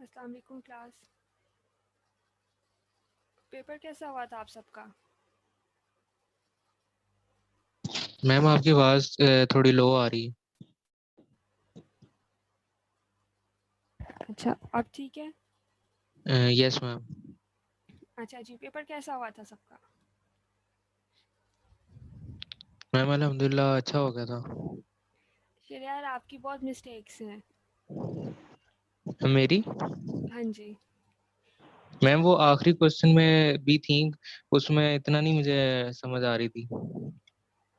अस्सलाम वालेकुम class. Paper कैसा हुआ था आप सबका? मैम आपकी आवाज थोड़ी लो आ रही अच्छा, अब ठीक है? है। Yes ma'am. अच्छा जी, पेपर कैसा हुआ था सबका? मैम अल्हम्दुलिल्लाह अच्छा हो गया था। फिर यार आपकी बहुत मिस्टेक्स हैं। मेरी? हाँ जी। मैम वो आखिरी क्वेश्चन में भी थी, उसमें इतना नहीं मुझे समझ आ रही थी।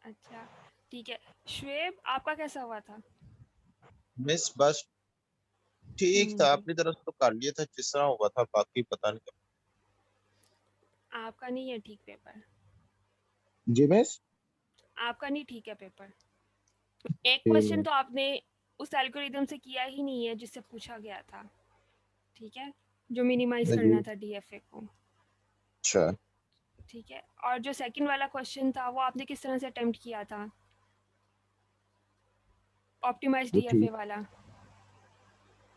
अच्छा, ठीक है। शुएब आपका कैसा हुआ था? मिस बस ठीक था, जी। अपनी तरफ से तो कर लिया था जिस तरह हुआ था, बाकी पता नहीं। आपका नहीं है ठीक पेपर। जी मिस। आपका नहीं ठीक है पेपर। एक क्वेश्चन ठीक। तो आपने उस एल्गोरिदम से किया ही नहीं है जिससे पूछा गया था। ठीक है? जो मिनिमाइज़ जी। करना था डीएफए को। अच्छा। ठीक है? और जो सेकंड वाला क्वेश्चन था वो आपने किस तरह से अटेम्प्ट किया था? ऑप्टिमाइज़ वो डीएफए ठीक, वाला।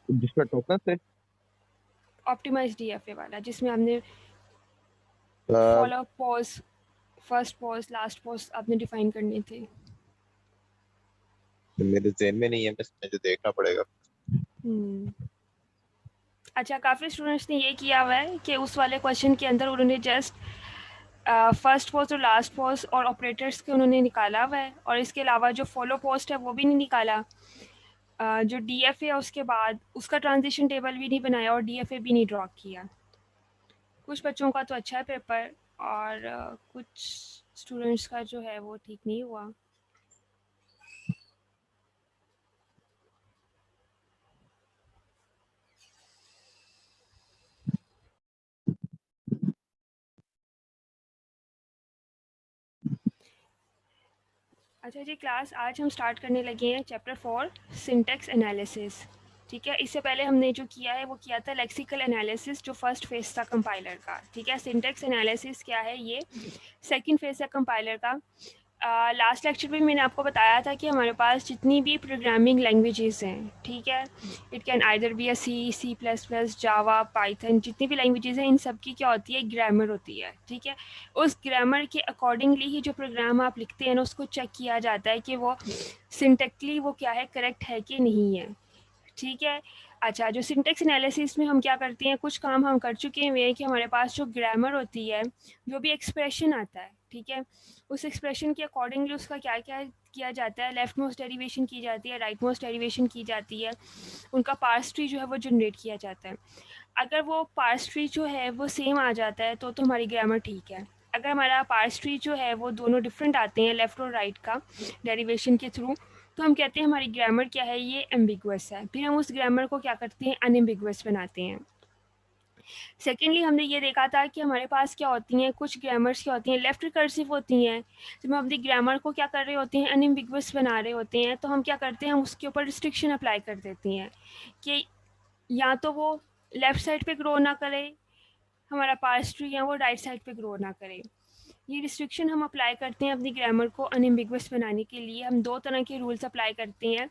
जिसका टोकन से ऑप्टिमाइज़ डीएफए वाला जिसमें हमने अ, follow pos, first pos, last pos आपने डिफाइन करने थे। मेरे ज़हन में नहीं है, मिस मुझे देखना पड़ेगा। अच्छा, काफ़ी स्टूडेंट्स ने ये किया हुआ है कि उस वाले क्वेश्चन के अंदर उन्होंने जस्ट फर्स्ट पॉज और लास्ट पॉज और ऑपरेटर्स के उन्होंने निकाला हुआ है, और इसके अलावा जो फॉलो पोस्ट है वो भी नहीं निकाला। जो डीएफए है उसके बाद उसका ट्रांजिशन टेबल भी नहीं बनाया और डीएफए भी नहीं ड्रॉ किया। कुछ बच्चों का तो अच्छा है पेपर, और कुछ स्टूडेंट्स का जो है वो ठीक नहीं हुआ। अच्छा जी क्लास, आज हम स्टार्ट करने लगे हैं चैप्टर 4 सिंटेक्स एनालिसिस। ठीक है, इससे पहले हमने जो किया है वो किया था लेक्सिकल एनालिसिस, जो फर्स्ट फेज था कंपाइलर का। ठीक है, सिंटेक्स एनालिसिस क्या है, ये सेकंड फेज है कंपाइलर का। लास्ट लेक्चर में मैंने आपको बताया था कि हमारे पास जितनी भी प्रोग्रामिंग लैंग्वेजेस हैं, ठीक है, it can either be C, C plus plus, Java, Python, जितनी भी लैंग्वेजेस हैं इन सब की क्या होती है, ग्रामर होती है। ठीक है, उस ग्रामर के अकॉर्डिंगली ही जो प्रोग्राम आप लिखते हैं ना उसको चेक किया जाता है कि वो सिंटेक्टली वो क्या है, करेक्ट है कि नहीं है। ठीक है। अच्छा, जो सिंटेक्स एनालिसिस में हम क्या करते हैं, कुछ काम हम कर चुके हैं कि हमारे पास जो ग्रामर होती है, जो भी एक्सप्रेशन आता है, ठीक है, उस एक्सप्रेशन के अकॉर्डिंगली उसका क्या क्या किया जाता है, लेफ्ट मोस्ट डेरिवेशन की जाती है, राइट मोस्ट डेरिवेशन की जाती है, उनका पार्स ट्री जो है वो जनरेट किया जाता है। अगर वो पार्स ट्री जो है वो सेम आ जाता है तो हमारी ग्रामर ठीक है। अगर हमारा पार्स ट्री जो है वो दोनों डिफरेंट आते हैं लेफ़्ट और राइट का डेरिवेशन के थ्रू, तो हम कहते हैं हमारी ग्रामर क्या है, ये एम्बिगुअस है। फिर हम उस ग्रामर को क्या करते हैं, अनएम्बिगुअस बनाते हैं। सेकेंडली हमने ये देखा था कि हमारे पास क्या होती हैं, कुछ ग्रामर्स क्या होती हैं, लेफ्ट रिकर्सिव होती हैं। जब हम अपनी ग्रामर को क्या कर रहे होते हैं, अनएम्बिगुअस बना रहे होते हैं, तो हम क्या करते हैं, हम उसके ऊपर रिस्ट्रिक्शन अप्लाई कर देते हैं कि या तो वो लेफ़्ट साइड पे ग्रो ना करे, हमारा पार्स ट्री है वो राइट साइड पे ग्रो ना करे। ये रिस्ट्रिक्शन हम अप्लाई करते हैं अपनी ग्रामर को अनएम्बिगुअस बनाने के लिए। हम दो तरह के रूल्स अप्लाई करते हैं।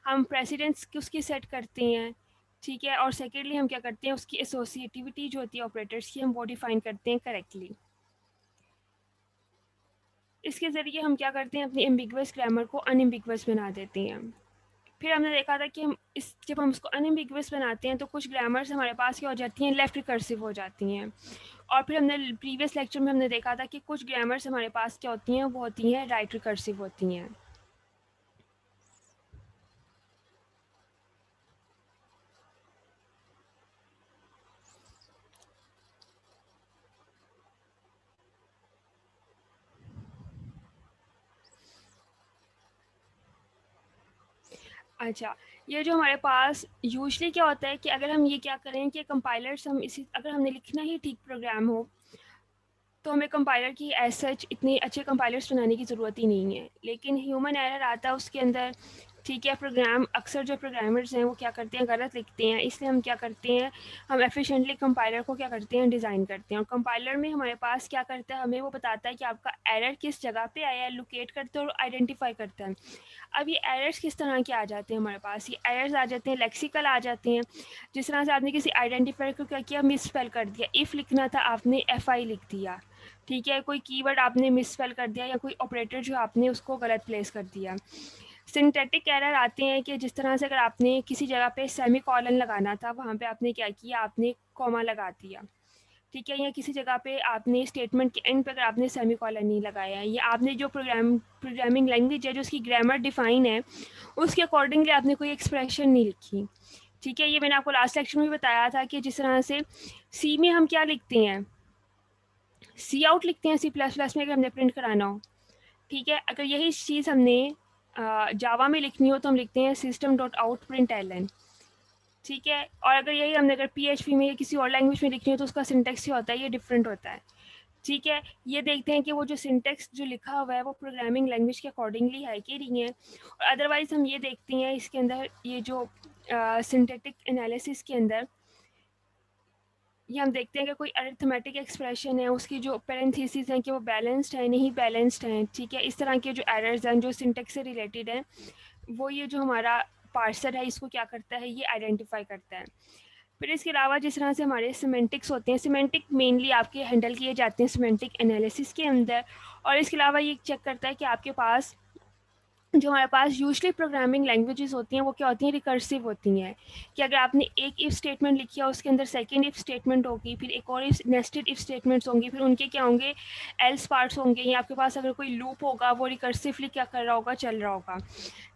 हम प्रेसिडेंस उसकी सेट करते हैं, ठीक है, और सेकेंडली हम क्या करते हैं, उसकी एसोसिएटिविटी जो होती है ऑपरेटर्स की, हम वो डिफाइन करते हैं करेक्टली। इसके ज़रिए हम क्या करते हैं, अपनी एम्बिगुअस ग्रामर को अनएम्बिगुअस बना देते हैं। फिर हमने देखा था कि हम इस जब हम उसको अनएम्बिगुअस बनाते हैं तो कुछ ग्रामर्स हमारे पास क्या हो जाती हैं, लेफ्ट रिकर्सिव हो जाती हैं। और फिर हमने प्रीवियस लेक्चर में हमने देखा था कि कुछ ग्रामर्स हमारे पास क्या होती हैं, वो होती हैं राइट रिकर्सिव होती हैं। अच्छा, ये जो हमारे पास यूजुअली क्या होता है कि अगर हम ये क्या करें कि कंपाइलर्स, हम इसी अगर हमने लिखना ही ठीक प्रोग्राम हो तो हमें कंपाइलर की एज सच इतने अच्छे कंपाइलर्स बनाने की ज़रूरत ही नहीं है। लेकिन ह्यूमन एरर आता है उसके अंदर, ठीक है। प्रोग्राम अक्सर जो प्रोग्रामर्स हैं वो क्या करते हैं, गलत लिखते हैं, इसलिए हम क्या करते हैं, हम एफिशिएंटली कंपाइलर को क्या करते हैं, डिज़ाइन करते हैं। और कंपाइलर में हमारे पास क्या करता है, हमें वो बताता है कि आपका एरर किस जगह पे आया है, लोकेट करते हैं और आइडेंटिफाई करता है। अब ये एरर्स किस तरह के आ जाते हैं हमारे पास, ये एरर्स आ जाते हैं लेक्सिकल आ जाते हैं। जिस तरह से आपने किसी आइडेंटिफायर को क्या किया, मिस स्पेल कर दिया, इफ़ लिखना था आपने FI लिख दिया। ठीक है, कोई कीवर्ड आपने मिस स्पेल कर दिया या कोई ऑपरेटर जो आपने उसको गलत प्लेस कर दिया। सिंथेटिक एरर आते हैं कि जिस तरह से अगर आपने किसी जगह पे सेमी कॉलन लगाना था, वहाँ पे आपने क्या किया, आपने कॉमा लगा दिया। ठीक है, या किसी जगह पे आपने स्टेटमेंट के एंड पे अगर आपने सेमी कॉलन नहीं लगाया है, या आपने जो प्रोग्रामिंग लैंग्वेज है जो उसकी ग्रामर डिफाइन है उसके अकॉर्डिंगली आपने कोई एक्सप्रेशन नहीं लिखी। ठीक है, ये मैंने आपको लास्ट लेक्चर में भी बताया था कि जिस तरह से सी में हम क्या लिखते हैं, सी आउट लिखते हैं C++ में अगर हमने प्रिंट कराना हो। ठीक है, अगर यही चीज़ हमने जावा में लिखनी हो तो हम लिखते हैं system.out.println। ठीक है, और अगर यही हमने अगर PHP में या किसी और लैंग्वेज में लिखनी हो तो उसका सिंटेक्स क्या होता है, ये डिफरेंट होता है। ठीक है, ये देखते हैं कि वो जो सिंटेक्स जो लिखा हुआ है वो प्रोग्रामिंग लैंग्वेज के अकॉर्डिंगली है कि नहीं है। और अदरवाइज हम ये देखते हैं इसके अंदर ये जो सिंटेटिक एनालिसिस के अंदर ये हम देखते हैं कि कोई अरिथमेटिक एक्सप्रेशन है, उसकी जो पैरेंथेसिस हैं कि वो बैलेंस्ड है नहीं बैलेंस्ड हैं। ठीक है, इस तरह के जो एरर्स हैं जो सिंटेक्स से रिलेटेड हैं, वो ये जो हमारा पार्सर है इसको क्या करता है, ये आइडेंटिफाई करता है। फिर इसके अलावा जिस तरह से हमारे सिमेंटिक्स होते हैं, सिमेंटिक मेनली आपके हैंडल किए जाते हैं सिमेंटिक एनालिसिस के अंदर। और इसके अलावा ये चेक करता है कि आपके पास जो हमारे पास यूजली प्रोग्रामिंग लैंग्वेजेस होती हैं वो क्या होती हैं, रिकर्सिव होती हैं। कि अगर आपने एक इफ़ स्टेटमेंट लिखी है उसके अंदर सेकंड इफ़ स्टेटमेंट होगी, फिर एक और इफ नेस्टेड इफ़ स्टेटमेंट्स होंगी, फिर उनके क्या होंगे, एल्स पार्ट्स होंगे, या आपके पास अगर कोई लूप होगा वो रिकर्सिवली क्या कर रहा होगा, चल रहा होगा।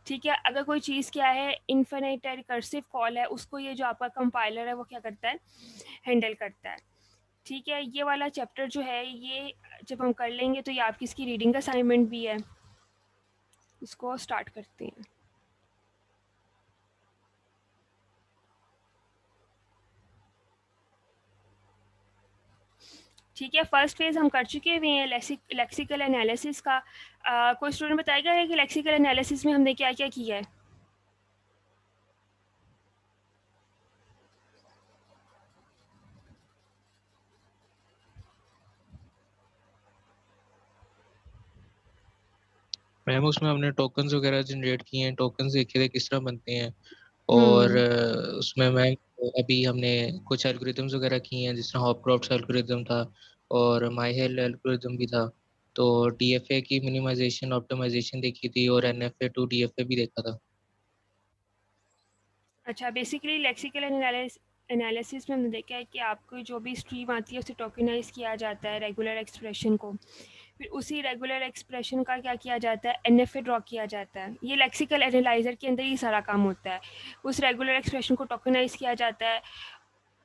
ठीक है, अगर कोई चीज़ क्या है, इन्फिनिट है, रिकर्सिव कॉल है, उसको ये जो आपका कंपाइलर है वो क्या करता है, हैंडल करता है। ठीक है, ये वाला चैप्टर जो है ये जब हम कर लेंगे तो ये आपकी इसकी रीडिंग असाइनमेंट भी है। इसको स्टार्ट करते हैं। ठीक है, फर्स्ट फेज हम कर चुके हुए हैं लेक्सिकल एनालिसिस का। कोई स्टूडेंट बताएगा है कि लेक्सिकल एनालिसिस में हमने क्या क्या किया है। मैम उसमें हमने टोकन्स वगैरह जनरेट किए हैं, टोकन्स देखे थे किस तरह बनते हैं। और उसमें मैम अभी हमने कुछ एल्गोरिदम्स वगैरह किए हैं, जिस तरह हॉपक्रॉफ्ट एल्गोरिदम था और माइहेल एल्गोरिदम भी था। तो डीएफए की मिनिमाइजेशन ऑप्टिमाइजेशन देखी थी और एनएफए टू डीएफए भी देखा था। अच्छा, बेसिकली लेक्सिकल एनालिसिस में हमने देखा है कि आपको जो भी स्ट्रीम आती है उसे टोकनाइज किया जाता है रेगुलर एक्सप्रेशन को, फिर उसी रेगुलर एक्सप्रेशन का क्या किया जाता है, एनएफए ड्रॉ किया जाता है। ये लेक्सिकल एनालाइजर के अंदर ही सारा काम होता है। उस रेगुलर एक्सप्रेशन को टोकनाइज किया जाता है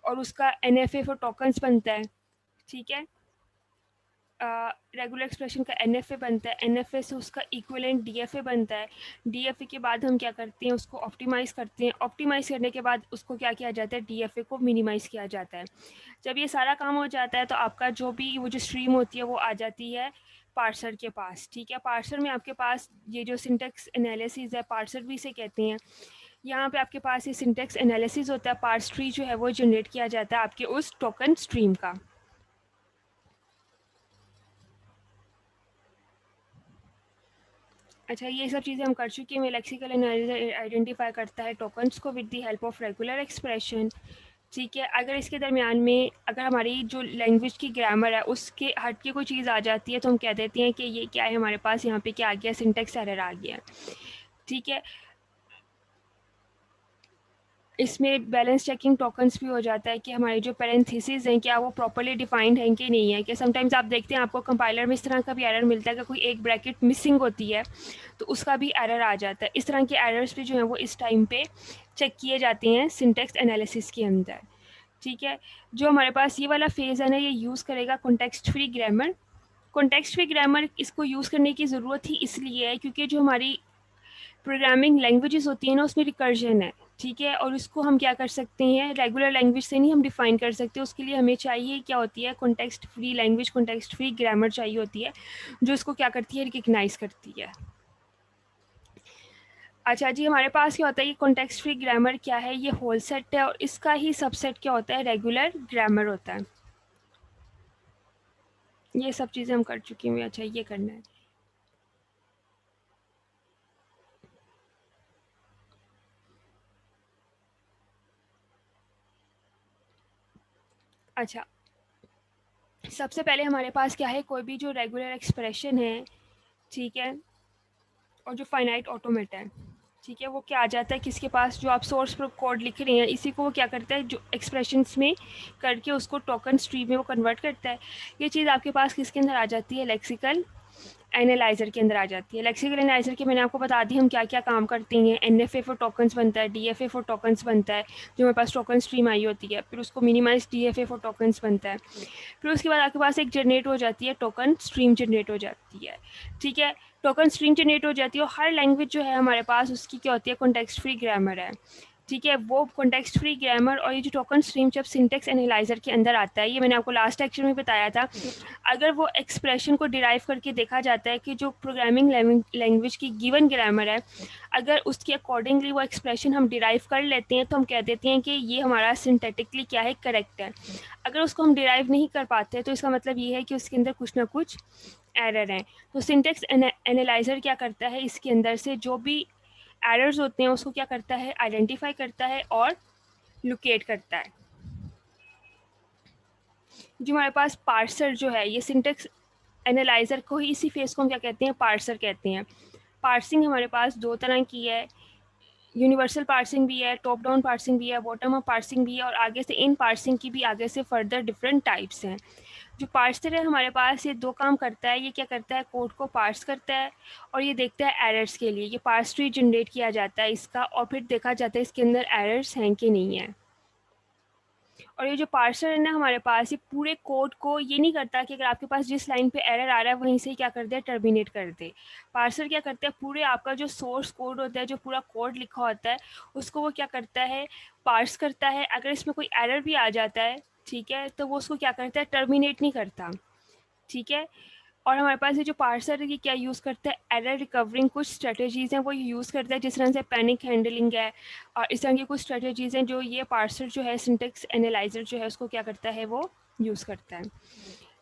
और उसका एनएफए फॉर टोकन्स बनता है। ठीक है, रेगुलर एक्सप्रेशन का एनएफए बनता है, एनएफए से उसका इक्विवेलेंट डीएफए बनता है। डीएफए के बाद हम क्या करते हैं, उसको ऑप्टिमाइज़ करते हैं, ऑप्टिमाइज़ करने के बाद उसको क्या किया जाता है, डीएफए को मिनिमाइज़ किया जाता है। जब ये सारा काम हो जाता है तो आपका जो भी वो जो स्ट्रीम होती है वो आ जाती है पार्सर के पास। ठीक है, पार्सर में आपके पास ये जो सिंटेक्स एनालिसिस है, पार्सर भी इसे कहते हैं। यहाँ पे आपके पास ये सिंटेक्स एनालिसिस होता है, पार्स ट्री जो है वो जनरेट किया जाता है आपके उस टोकन स्ट्रीम का। अच्छा, ये सब चीज़ें हम कर चुके हैं। लेक्सिकल एनालिसिस आइडेंटिफाई करता है टोकन्स को with the help of regular expression. ठीक है, अगर इसके दरमियान में अगर हमारी जो लैंग्वेज की ग्रामर है उसके हट के कोई चीज़ आ जाती है तो हम कह देते हैं कि ये क्या है, हमारे पास यहाँ पे क्या आ गया, सिंटेक्स एरर आ गया। ठीक है, इसमें बैलेंस चेकिंग टोकन्स भी हो जाता है कि हमारे जो पैरेंथेसिस हैं क्या वो प्रॉपर्ली डिफाइंड हैं कि नहीं है। कि समटाइम्स आप देखते हैं आपको कंपाइलर में इस तरह का भी एरर मिलता है कि कोई एक ब्रैकेट मिसिंग होती है तो उसका भी एरर आ जाता है। इस तरह के एरर्स भी जो हैं वो इस टाइम पे चेक किए जाते हैं सिंटेक्स एनालिसिस के अंदर। ठीक है, जो हमारे पास ये वाला फेज़ है ना, ये यूज़ करेगा context free grammar. Context free grammar इसको यूज़ करने की ज़रूरत ही इसलिए है क्योंकि जो हमारी प्रोग्रामिंग लैंग्वेजेस होती है ना उसमें रिकर्जन है। ठीक है, और उसको हम क्या कर सकते हैं, रेगुलर लैंग्वेज से नहीं हम डिफाइन कर सकते। उसके लिए हमें चाहिए क्या होती है, context free language, context free grammar चाहिए होती है जो इसको क्या करती है, रिकग्नाइज करती है। अच्छा जी, हमारे पास क्या होता है, ये कॉन्टेक्स्ट फ्री ग्रामर क्या है, ये होल सेट है और इसका ही सबसेट क्या होता है, रेगुलर ग्रामर होता है। ये सब चीज़ें हम कर चुकी हुई। अच्छा, ये करना है। अच्छा, सबसे पहले हमारे पास क्या है, कोई भी जो रेगुलर एक्सप्रेशन है, ठीक है, और जो फाइनाइट ऑटोमेटा है, ठीक है, वो क्या आ जाता है किसके पास, जो आप सोर्स पर कोड लिख रहे हैं इसी को वो क्या करता है, जो एक्सप्रेशंस में करके उसको टोकन स्ट्रीम में वो कन्वर्ट करता है। ये चीज़ आपके पास किसके अंदर आ जाती है, लेक्सिकल एनालाइजर के अंदर आ जाती है। लेक्सिकल एनालाइजर के मैंने आपको बता दी हम क्या क्या काम करते हैं। एनएफए फॉर टोकन्स बनता है, डीएफए फॉर टोकन्स बनता है, जो हमारे पास टोकन स्ट्रीम आई होती है, फिर उसको मिनिमाइज डीएफए फॉर टोकन्स बनता है। फिर उसके बाद आपके पास एक जनरेट हो जाती है, टोकन स्ट्रीम जनरेट हो जाती है, ठीक है। टोकन स्ट्रीम जनरेट हो जाती है और हर लैंग्वेज जो है हमारे पास उसकी क्या होती है, कॉन्टेक्स्ट फ्री ग्रामर है, ठीक है। वो कॉन्टेक्स्ट फ्री ग्रामर और ये जो टोकन स्ट्रीम जब सिंटेक्स एनालाइजर के अंदर आता है, ये मैंने आपको लास्ट लेक्चर में बताया था, अगर वो एक्सप्रेशन को डिराइव करके देखा जाता है कि जो प्रोग्रामिंग लैंग्वेज की गिवन ग्रामर है, अगर उसके अकॉर्डिंगली वो एक्सप्रेशन हम डिराइव कर लेते हैं तो हम कह देते हैं कि ये हमारा सिंथेटिकली क्या है, करेक्ट है। अगर उसको हम डिराइव नहीं कर पाते तो इसका मतलब ये है कि उसके अंदर कुछ ना कुछ एरर है। तो सिंटेक्स एनालाइजर क्या करता है, इसके अंदर से जो भी एरर्स होते हैं उसको क्या करता है, आइडेंटिफाई करता है और लोकेट करता है। जो हमारे पास पार्सर जो है, ये सिंटेक्स एनालाइजर को ही, इसी फेस को हम क्या कहते हैं, पार्सर कहते हैं। पार्सिंग हमारे पास दो तरह की है, यूनिवर्सल पार्सिंग भी है, टॉप डाउन पार्सिंग भी है, बॉटम अप पार्सिंग भी है, और आगे से इन पार्सिंग की भी आगे से फर्दर डिफरेंट टाइप्स हैं। जो पार्सर है हमारे पास, ये दो काम करता है। ये क्या करता है, कोड को पार्स करता है और ये देखता है एरर्स के लिए। ये पार्स ट्री जनरेट किया जाता है इसका, और फिर देखा जाता है इसके अंदर एरर्स हैं कि नहीं है। और ये जो पार्सर है ना हमारे पास, ये पूरे कोड को ये नहीं करता कि अगर आपके पास जिस लाइन पे एरर आ रहा है वहीं से क्या कर दे, टर्मिनेट कर दे। पार्सर क्या करता है, पूरे आपका जो सोर्स कोड होता है, जो पूरा कोड लिखा होता है, उसको वो क्या करता है, पार्स करता है। अगर इसमें कोई एरर भी आ जाता है, ठीक है, तो वो उसको क्या करता है, टर्मिनेट नहीं करता, ठीक है। और हमारे पास ये जो पार्सर है ये क्या यूज़ करता है, एरर रिकवरिंग कुछ स्ट्रेटजीज़ हैं वो यूज़ करता है, जिस तरह से पैनिक हैंडलिंग है और इस तरह की कुछ स्ट्रेटजीज़ हैं जो ये पार्सर जो है, सिंटेक्स एनालाइजर जो है उसको क्या करता है, वो यूज़ करता है।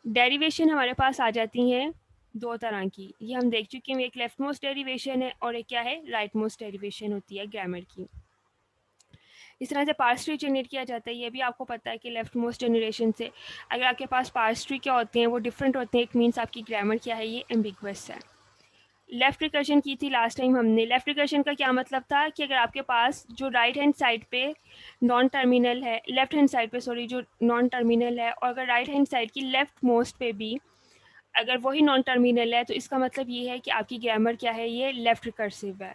डेरिवेशन हमारे पास आ जाती हैं दो तरह की, ये हम देख चुके हैं। एक लेफ्ट मोस्ट डेरिवेशन है और एक क्या है, राइट मोस्ट डेरिवेशन होती है ग्रामर की। इस तरह से पार्स ट्री जनरेट किया जाता है। ये भी आपको पता है कि लेफ्ट मोस्ट जनरेशन से अगर आपके पास पार्स ट्री क्या होते हैं, वो डिफरेंट होते हैं, इट मीन्स आपकी ग्रामर क्या है, ये एम्बिगुअस है। लेफ्ट रिकर्शन की थी लास्ट टाइम हमने। लेफ्ट रिकर्शन का क्या मतलब था कि अगर आपके पास जो राइट हैंड साइड पे नॉन टर्मिनल है, लेफ्ट हैंड साइड पे सॉरी, जो नॉन टर्मिनल है, और अगर राइट हैंड साइड की लेफ्ट मोस्ट पे भी अगर वही नॉन टर्मिनल है, तो इसका मतलब ये है कि आपकी ग्रामर क्या है, ये लेफ्ट रिकर्सिव है,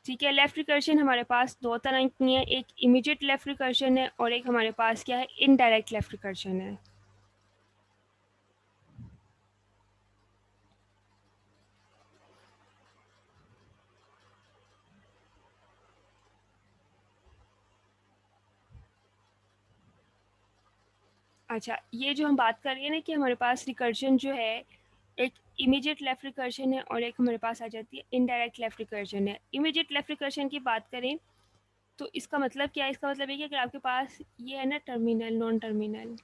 ठीक है। लेफ्ट रिकर्शन हमारे पास दो तरह की है, एक इमीडिएट लेफ्ट रिकर्शन है और एक हमारे पास क्या है, इनडायरेक्ट लेफ्ट रिकर्शन है। अच्छा, ये जो हम बात कर रहे हैं ना कि हमारे पास रिकर्शन जो है, एक इमीडिएट लेफ्ट रिकर्शन है और एक हमारे पास आ जाती है इनडायरेक्ट लेफ्ट रिकर्शन है। इमीडिएट लेफ्ट रिकर्शन की बात करें तो इसका मतलब क्या है, इसका मतलब ये कि अगर आपके पास ये है ना टर्मिनल, नॉन टर्मिनल,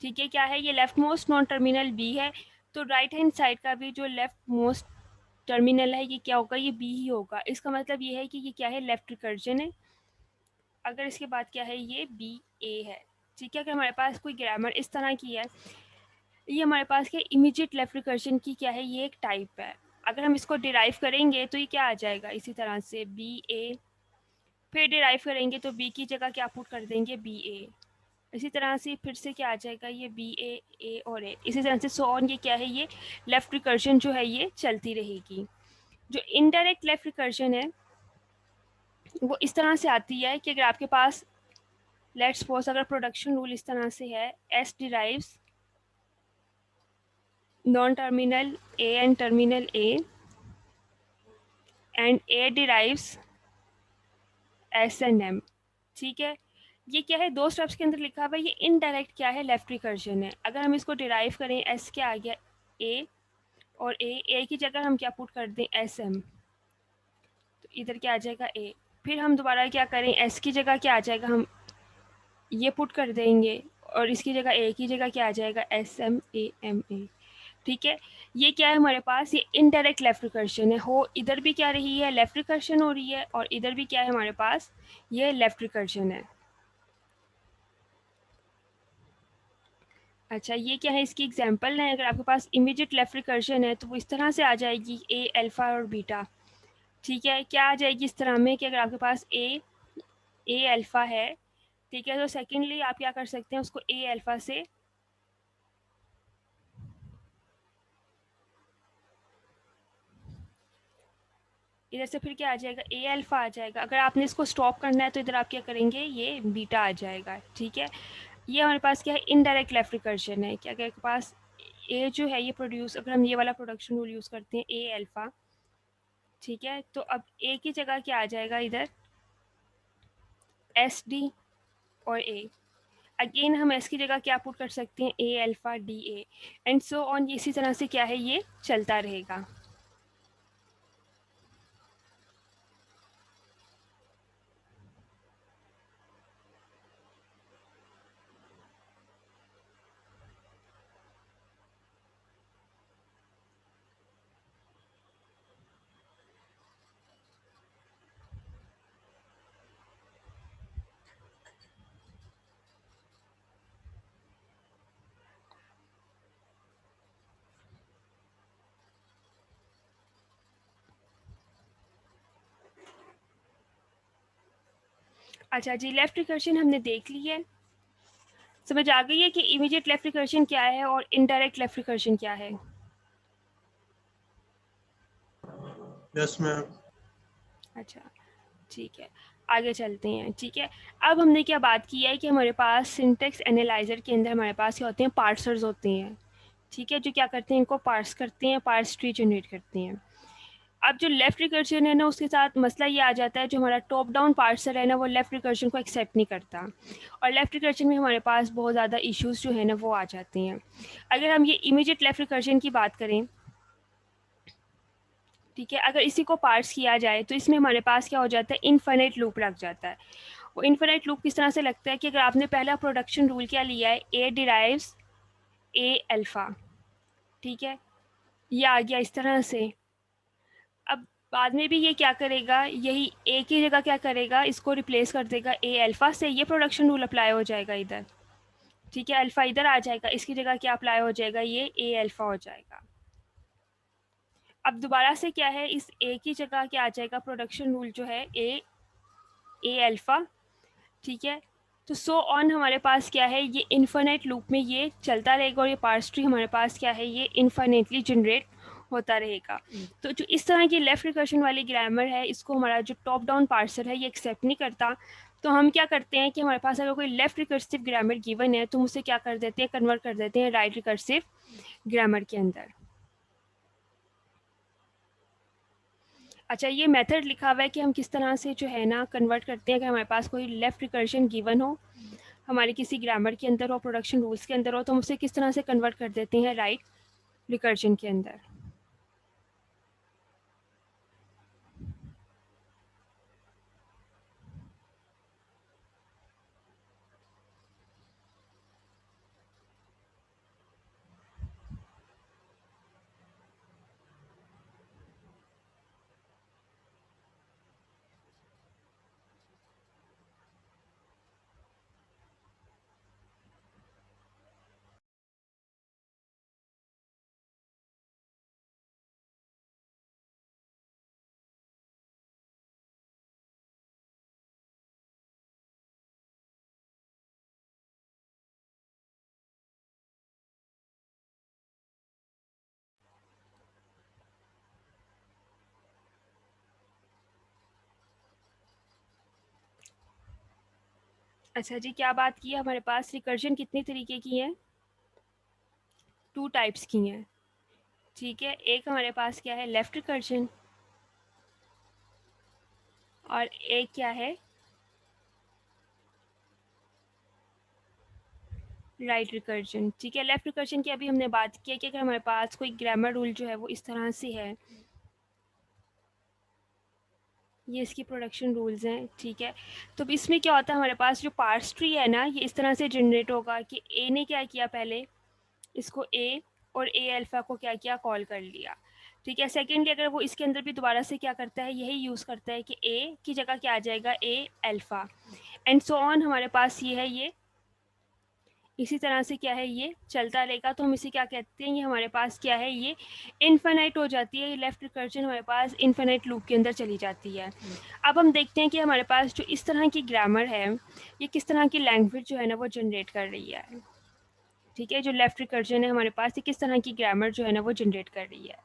ठीक है, क्या है, ये left most non terminal B है, तो राइट हैंड साइड का भी जो लेफ्ट मोस्ट टर्मिनल है ये क्या होगा, ये बी ही होगा। इसका मतलब ये है कि ये क्या है, लेफ्ट रिकर्जन है। अगर इसके बाद क्या है, ये बी ए है, ठीक है। अगर हमारे पास कोई ग्रामर इस तरह की है, ये हमारे पास क्या, इमीडिएट लेफ्ट रिकर्जन की क्या है, ये एक टाइप है। अगर हम इसको डिराइव करेंगे तो ये क्या आ जाएगा, इसी तरह से बी ए, फिर डिराइव करेंगे तो बी की जगह क्या पुट कर देंगे, बी ए। इसी तरह से फिर से क्या आ जाएगा, ये बी ए और ए, इसी तरह से सो ऑन। ये क्या है, ये लेफ्ट रिकर्जन जो है ये चलती रहेगी। जो इनडायरेक्ट लेफ्ट रिकर्जन है वो इस तरह से आती है कि अगर आपके पास लेट्स सपोज अगर प्रोडक्शन रूल इस तरह से है, S derives non terminal A and terminal A and A derives S and M, ठीक है। ये क्या है, दो स्टेप्स के अंदर लिखा हुआ है, ये इनडायरेक्ट क्या है, लेफ्ट रिकर्जन है। अगर हम इसको डिराइव करें, एस क्या आ गया, ए, और ए की जगह हम क्या पुट कर दें, एस एम, तो इधर क्या आ जाएगा ए, फिर हम दोबारा क्या करें, एस की जगह क्या आ जाएगा, हम ये पुट कर देंगे और इसकी जगह ए की जगह क्या आ जाएगा, S M A M A. ठीक है, ये क्या है हमारे पास, ये इनडायरेक्ट लेफ्ट रिकर्शन है, हो इधर भी क्या रही है, लेफ्ट रिकर्शन हो रही है, और इधर भी क्या है हमारे पास, ये लेफ्ट रिकर्शन है। अच्छा, ये क्या है, इसकी एग्जांपल है, अगर आपके पास इमीडिएट लेफ्ट रिकर्शन है तो वो इस तरह से आ जाएगी, ए अल्फा और बीटा। ठीक है, क्या आ जाएगी इस तरह में कि अगर आपके पास ए अल्फा है, ठीक है, तो सेकेंडली आप क्या कर सकते हैं, उसको ए अल्फा से इधर से फिर क्या आ जाएगा, ए अल्फा आ जाएगा। अगर आपने इसको स्टॉप करना है तो इधर आप क्या करेंगे, ये बीटा आ जाएगा। ठीक है, ये हमारे पास क्या है, इनडायरेक्ट लेफ्ट रिकर्शन है। क्या अगर आपके पास ए जो है ये प्रोड्यूस, अगर हम ये वाला प्रोडक्शन रूल यूज़ करते हैं, ए अल्फा, ठीक है, तो अब ए की जगह क्या आ जाएगा इधर, एस डी और ए। अगेन हम एस की जगह क्या पुट कर सकते हैं, A alpha D A, and so on, इसी तरह से क्या है ये चलता रहेगा। अच्छा जी, लेफ्ट रिकर्शन हमने देख ली है, समझ आ गई है कि इमीडिएट लेफ्ट रिकर्शन क्या है और इनडायरेक्ट लेफ्ट रिकर्शन क्या है। Yes ma'am. अच्छा, ठीक है, आगे चलते हैं। ठीक है, अब हमने क्या बात की है कि हमारे पास सिंटेक्स एनालाइजर के अंदर हमारे पास क्या होते हैं, पार्सर्स होते हैं। ठीक है, जो क्या करते हैं, इनको पार्स करते हैं, पार्स ट्री जनरेट करते हैं। अब जो लेफ्ट रिकर्शन है ना, उसके साथ मसला ये आ जाता है, जो हमारा टॉप डाउन पार्सर है ना, वो लेफ्ट रिकर्शन को एक्सेप्ट नहीं करता, और लेफ्ट रिकर्शन में हमारे पास बहुत ज़्यादा इश्यूज जो है ना वो आ जाते हैं। अगर हम ये इमीडिएट लेफ्ट रिकर्शन की बात करें, ठीक है, अगर इसी को पार्स किया जाए तो इसमें हमारे पास क्या हो जाता है, इनफाइनाइट लूप लग जाता है। वो इनफाइनाइट लूप किस तरह से लगता है कि अगर आपने पहला प्रोडक्शन रूल क्या लिया है, ए डिराइव्स ए अल्फा, ठीक है, ये आ गया इस तरह से। अब बाद में भी ये क्या करेगा, यही ए की जगह क्या करेगा, इसको रिप्लेस कर देगा ए अल्फा से, ये प्रोडक्शन रूल अप्लाई हो जाएगा इधर। ठीक है, अल्फा इधर आ जाएगा, इसकी जगह क्या अप्लाई हो जाएगा, ये ए अल्फा हो जाएगा। अब दोबारा से क्या है, इस ए की जगह क्या आ जाएगा, प्रोडक्शन रूल जो है ए अल्फा। ठीक है, तो सो ऑन हमारे पास क्या है, ये इन्फाइनाइट लूप में ये चलता रहेगा, और ये पार्स ट्री हमारे पास क्या है, ये इन्फाइनाइटली जनरेट होता रहेगा। तो जो इस तरह की लेफ्ट रिकर्शन वाली ग्रामर है, इसको हमारा जो टॉप डाउन पार्सर है ये एक्सेप्ट नहीं करता। तो हम क्या करते हैं कि हमारे पास अगर कोई लेफ्ट रिकर्सिव ग्रामर गिवन है तो हम उसे क्या कर देते हैं, कन्वर्ट कर देते हैं राइट रिकर्सिव ग्रामर के अंदर। अच्छा, ये मेथड लिखा हुआ है कि हम किस तरह से जो है ना कन्वर्ट करते हैं, अगर हमारे पास कोई लेफ्ट रिकर्शन गिवन हो, हमारे किसी ग्रामर के अंदर हो, प्रोडक्शन रूल्स के अंदर हो, तो हम उसे किस तरह से कन्वर्ट कर देते हैं राइट रिकर्शन के अंदर। अच्छा जी, क्या बात की है, हमारे पास रिकर्जन कितनी तरीके की है, 2 टाइप्स की हैं। ठीक है, एक हमारे पास क्या है, लेफ्ट रिकर्जन, और एक क्या है, राइट रिकर्जन। ठीक है, लेफ्ट रिकर्जन की अभी हमने बात की है कि अगर हमारे पास कोई ग्रामर रूल जो है वो इस तरह से है, ये इसकी प्रोडक्शन रूल्स हैं, ठीक है। तो अब इसमें क्या होता है, हमारे पास जो पार्स ट्री है ना, ये इस तरह से जनरेट होगा कि ए ने क्या किया, पहले इसको ए और ए अल्फ़ा को क्या किया, कॉल कर लिया, ठीक है। सेकेंडली अगर वो इसके अंदर भी दोबारा से क्या करता है, यही यूज़ करता है कि ए की जगह क्या आ जाएगा, ए अल्फ़ा, एंड सो ऑन। हमारे पास ये है, ये इसी तरह से क्या है, ये चलता रहेगा। तो हम इसे क्या कहते हैं, ये हमारे पास क्या है, ये इन्फिनाइट हो जाती है। ये लेफ्ट रिकर्जन हमारे पास इन्फिनाइट लूप के अंदर चली जाती है। अब हम देखते हैं कि हमारे पास जो इस तरह की ग्रामर है, ये किस तरह की लैंग्वेज जो है ना वो जनरेट कर रही है, ठीक है। जो लेफ्ट रिकर्जन है हमारे पास, ये किस तरह की ग्रामर जो है ना वो जनरेट कर रही है।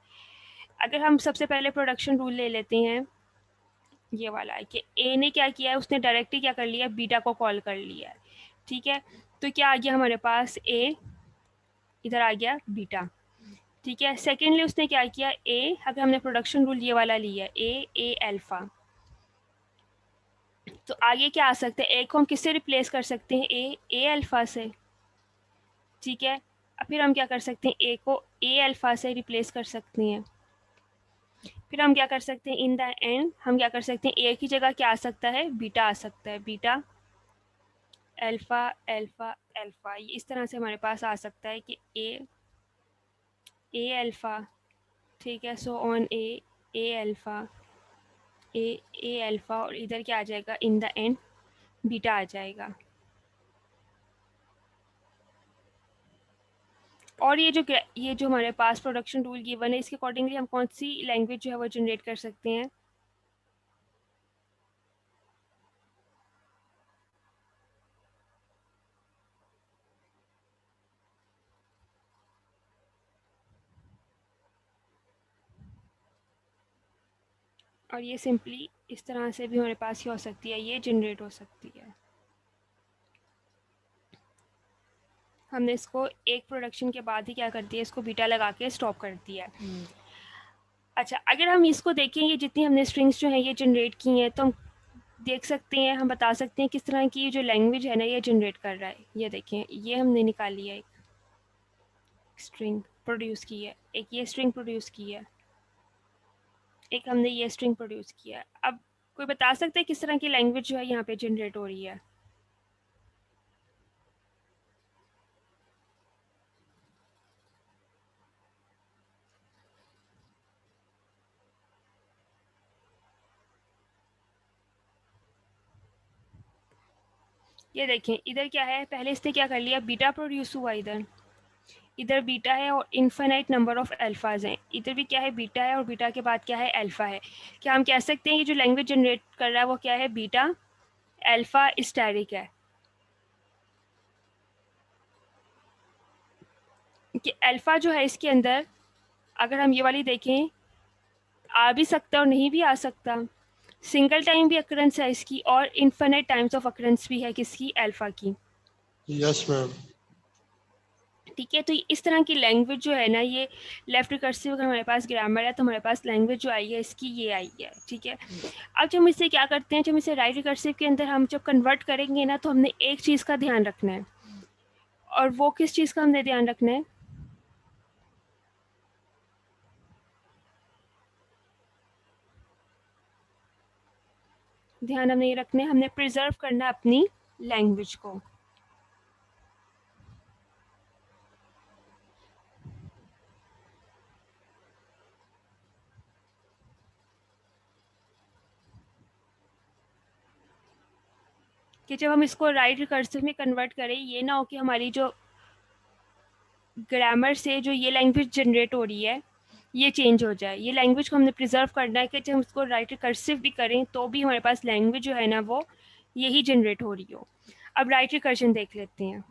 अगर हम सबसे पहले प्रोडक्शन रूल ले लेते हैं, ये वाला है कि ए ने क्या किया है, उसने डायरेक्टली क्या कर लिया, बीटा को कॉल कर लिया है, ठीक है। तो क्या आ गया हमारे पास, ए इधर आ गया बीटा, ठीक है। सेकेंडली उसने क्या किया, ए, अगर हमने प्रोडक्शन रूल ये वाला लिया, ए अल्फ़ा, तो आगे क्या आ सकता है, ए को हम किससे रिप्लेस कर सकते हैं, ए अल्फ़ा से, ठीक है। अब फिर हम क्या कर सकते हैं, ए को ए अल्फ़ा से रिप्लेस कर सकते हैं। फिर हम क्या कर सकते हैं, इन द एंड हम क्या कर सकते हैं, ए की जगह क्या आ सकता है, बीटा आ सकता है, बीटा अल्फ़ा अल्फ़ा अल्फ़ा। ये इस तरह से हमारे पास आ सकता है कि ए अल्फ़ा, ठीक है, so on A alpha, A alpha, और इधर क्या आ जाएगा, इन द एंड बीटा आ जाएगा। और ये जो हमारे पास प्रोडक्शन रूल गिवन है, इसके अकॉर्डिंगली हम कौन सी लैंग्वेज जो है वो जनरेट कर सकते हैं। और ये सिंपली इस तरह से भी हमारे पास ही हो सकती है, ये जनरेट हो सकती है। हमने इसको एक प्रोडक्शन के बाद ही क्या कर दिया, इसको बीटा लगा के स्टॉप कर दिया है। अच्छा, अगर हम इसको देखेंगे, जितनी हमने स्ट्रिंग्स जो हैं ये जनरेट की हैं, तो हम देख सकते हैं, हम बता सकते हैं किस तरह की जो लैंग्वेज है ना ये जनरेट कर रहा है। ये देखें, ये हमने निकाली है, एक स्ट्रिंग प्रोड्यूस की है, एक ये स्ट्रिंग प्रोड्यूस की है, एक हमने ये स्ट्रिंग प्रोड्यूस किया है। अब कोई बता सकता है किस तरह की लैंग्वेज जो है यहाँ पे जनरेट हो रही है। ये देखें, इधर क्या है, पहले इसने क्या कर लिया, बीटा प्रोड्यूस हुआ, इधर इधर बीटा है और इन्फिनाइट नंबर ऑफ अल्फाज हैं। इधर भी क्या है, बीटा है और बीटा के बाद क्या है, अल्फ़ा है। क्या हम कह सकते हैं कि जो लैंग्वेज जनरेट कर रहा है वो क्या है, बीटा अल्फ़ा स्टैटिक है, कि अल्फ़ा जो है इसके अंदर, अगर हम ये वाली देखें, आ भी सकता है और नहीं भी आ सकता, सिंगल टाइम भी अकरेंस है इसकी, और इन्फिनिट टाइम्स ऑफ अकरेंस भी है किसकी, अल्फ़ा की, यस मैम। ठीक है। तो इस तरह की लैंग्वेज जो है ना, ये लेफ्ट रिकर्सिव, अगर हमारे पास ग्रामर है तो हमारे पास लैंग्वेज जो आई है इसकी ये आई है, ठीक है। अब जब हम इसे क्या करते हैं, जब इसे राइट रिकर्सिव के अंदर हम जब कन्वर्ट करेंगे ना, तो हमने एक चीज़ का ध्यान रखना है, और वो किस चीज़ का हमने ध्यान रखना है, ध्यान हमने ये रखना है, हमने प्रिजर्व करना है अपनी लैंग्वेज को। कि जब हम इसको राइट रिकर्सिव में कन्वर्ट करें, ये ना हो कि हमारी जो ग्रामर से जो ये लैंग्वेज जनरेट हो रही है ये चेंज हो जाए। ये लैंग्वेज को हमने प्रिजर्व करना है कि जब हम इसको राइट रिकर्सिव भी करें तो भी हमारे पास लैंग्वेज जो है ना वो यही जनरेट हो रही हो। अब राइट रिकर्शन देख लेते हैं,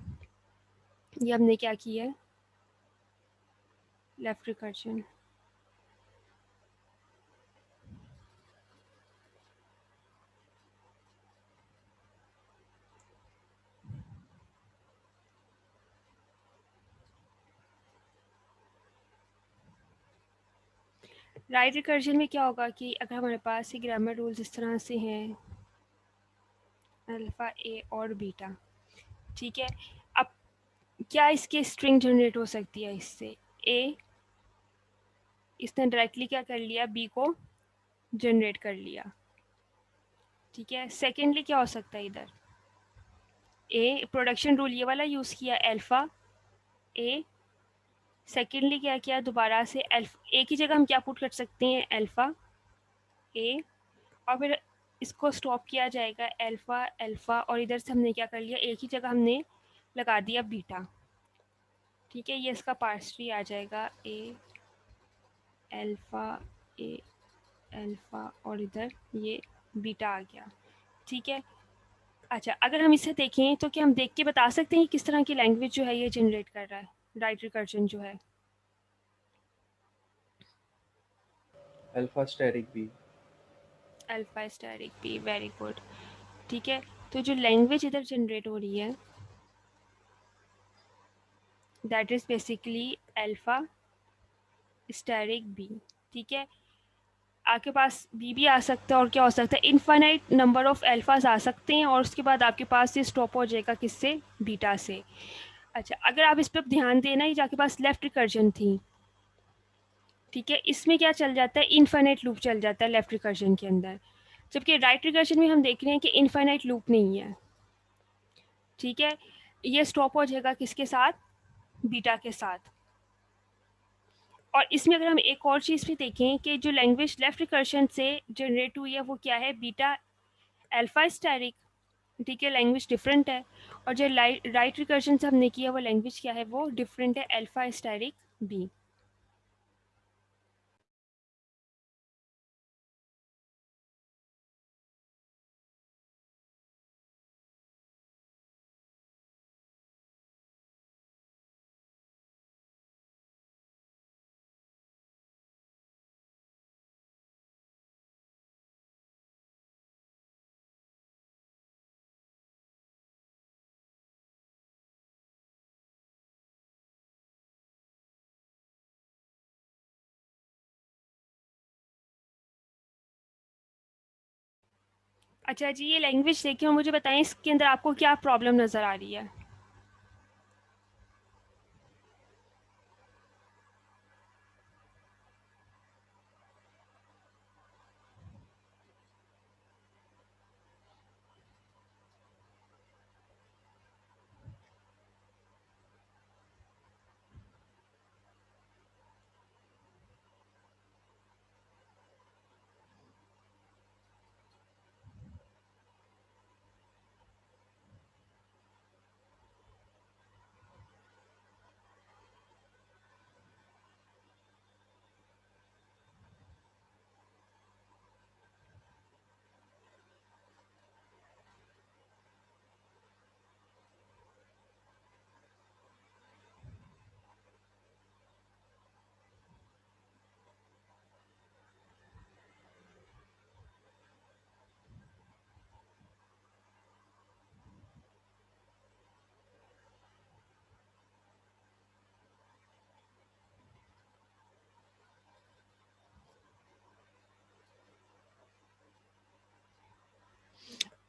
ये हमने क्या किया है, लेफ्ट रिकर्शन। राइट रिकर्शन में क्या होगा कि अगर हमारे पास ये ग्रामर रूल्स इस तरह से हैं, अल्फ़ा ए और बीटा, ठीक है। अब क्या इसके स्ट्रिंग जनरेट हो सकती है इससे, ए इसने डायरेक्टली क्या कर लिया, बी को जनरेट कर लिया, ठीक है। सेकेंडली क्या हो सकता है इधर, ए प्रोडक्शन रूल ये वाला यूज़ किया अल्फ़ा ए, सेकेंडली क्या किया दोबारा से ए की जगह हम क्या पुट कर सकते हैं अल्फ़ा ए, और फिर इसको स्टॉप किया जाएगा अल्फ़ा अल्फ़ा, और इधर से हमने क्या कर लिया ए की जगह हमने लगा दिया बीटा। ठीक है, ये इसका पार्स ट्री आ जाएगा ए अल्फ़ा ए अल्फ़ा और इधर ये बीटा आ गया। ठीक है। अच्छा, अगर हम इसे देखें तो क्या हम देख के बता सकते हैं किस तरह की लैंग्वेज जो है ये जनरेट कर रहा है राइट रिकर्जन जो है? Alpha static B. Alpha static B, very good. ठीक है, तो जो लैंग्वेज इधर जनरेट हो रही है that is basically alpha static B. ठीक है, आपके पास बी भी आ सकता है और क्या हो सकता है इनफाइनाइट नंबर ऑफ अल्फाज आ सकते हैं, और उसके बाद आपके पास ये स्टॉप हो जाएगा किससे, बीटा से। अच्छा, अगर आप इस पर ध्यान देना, ये आपके पास लेफ्ट रिकर्जन थी। ठीक है, इसमें क्या चल जाता है, इनफाइनाइट लूप चल जाता है लेफ्ट रिकर्जन के अंदर, जबकि राइट रिकर्जन में हम देख रहे हैं कि इनफाइनाइट लूप नहीं है। ठीक है, ये स्टॉप हो जाएगा किसके साथ, बीटा के साथ। और इसमें अगर हम एक और चीज़ भी देखें कि जो लैंग्वेज लेफ्ट रिकर्जन से जनरेट हुई है वो क्या है, बीटा अल्फा स्टैटिक। ठीक है, लैंग्वेज डिफरेंट है, और जो राइट रिकर्जन से हमने किया वो लैंग्वेज क्या है, वो डिफरेंट है, अल्फा स्टैटिक बी। अच्छा जी, ये लैंग्वेज देखिए और मुझे बताएं इसके अंदर आपको क्या प्रॉब्लम नज़र आ रही है?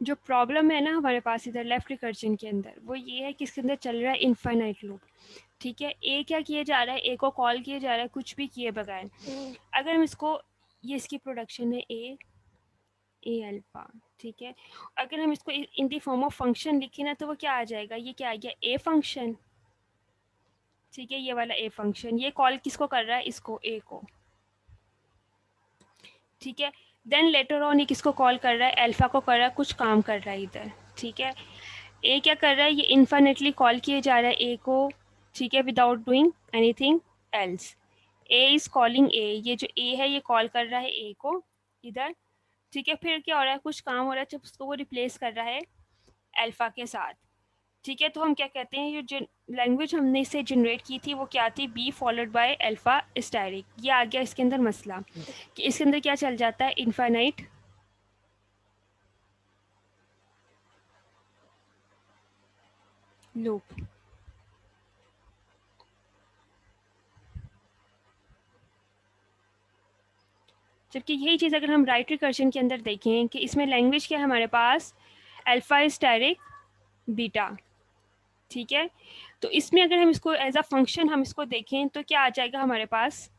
जो प्रॉब्लम है ना हमारे पास इधर लेफ्ट रिकर्जन के अंदर, वो ये है कि इसके अंदर चल रहा है इनफाइनाइट लूप। ठीक है, ए क्या किया जा रहा है, ए को कॉल किया जा रहा है कुछ भी किए बगैर। अगर हम इसको, ये इसकी प्रोडक्शन है ए ए अल्फा। ठीक है, अगर हम इसको इन दी फॉर्म ऑफ फंक्शन लिखें ना तो वो क्या आ जाएगा, ये क्या आ गया, ए फंक्शन। ठीक है, ये वाला ए फंक्शन, ये कॉल किसको कर रहा है, इसको, ए को। ठीक है, देन लेटर ऑन ये किसको कॉल कर रहा है, अल्फा को कर रहा है, कुछ काम कर रहा है इधर। ठीक है, ए क्या कर रहा है, ये इन्फाइनेटली कॉल किए जा रहा है ए को। ठीक है, without doing anything else. A is calling A, ये जो ए है ये कॉल कर रहा है ए को इधर। ठीक है, फिर क्या हो रहा है, कुछ काम हो रहा है जब उसको वो रिप्लेस कर रहा है अल्फा के साथ। ठीक है, तो हम क्या कहते हैं, ये जो लैंग्वेज हमने इसे जनरेट की थी वो क्या थी, be followed by alpha static. ये आ गया इसके अंदर मसला कि इसके अंदर क्या चल जाता है, इनफाइनाइट लूप। जबकि यही चीज़ अगर हम राइट रिकर्जन के अंदर देखें कि इसमें लैंग्वेज क्या है हमारे पास, अल्फा स्टैटिक बीटा। ठीक है, तो इसमें अगर हम इसको एज अ फंक्शन हम इसको देखें तो क्या आ जाएगा हमारे पास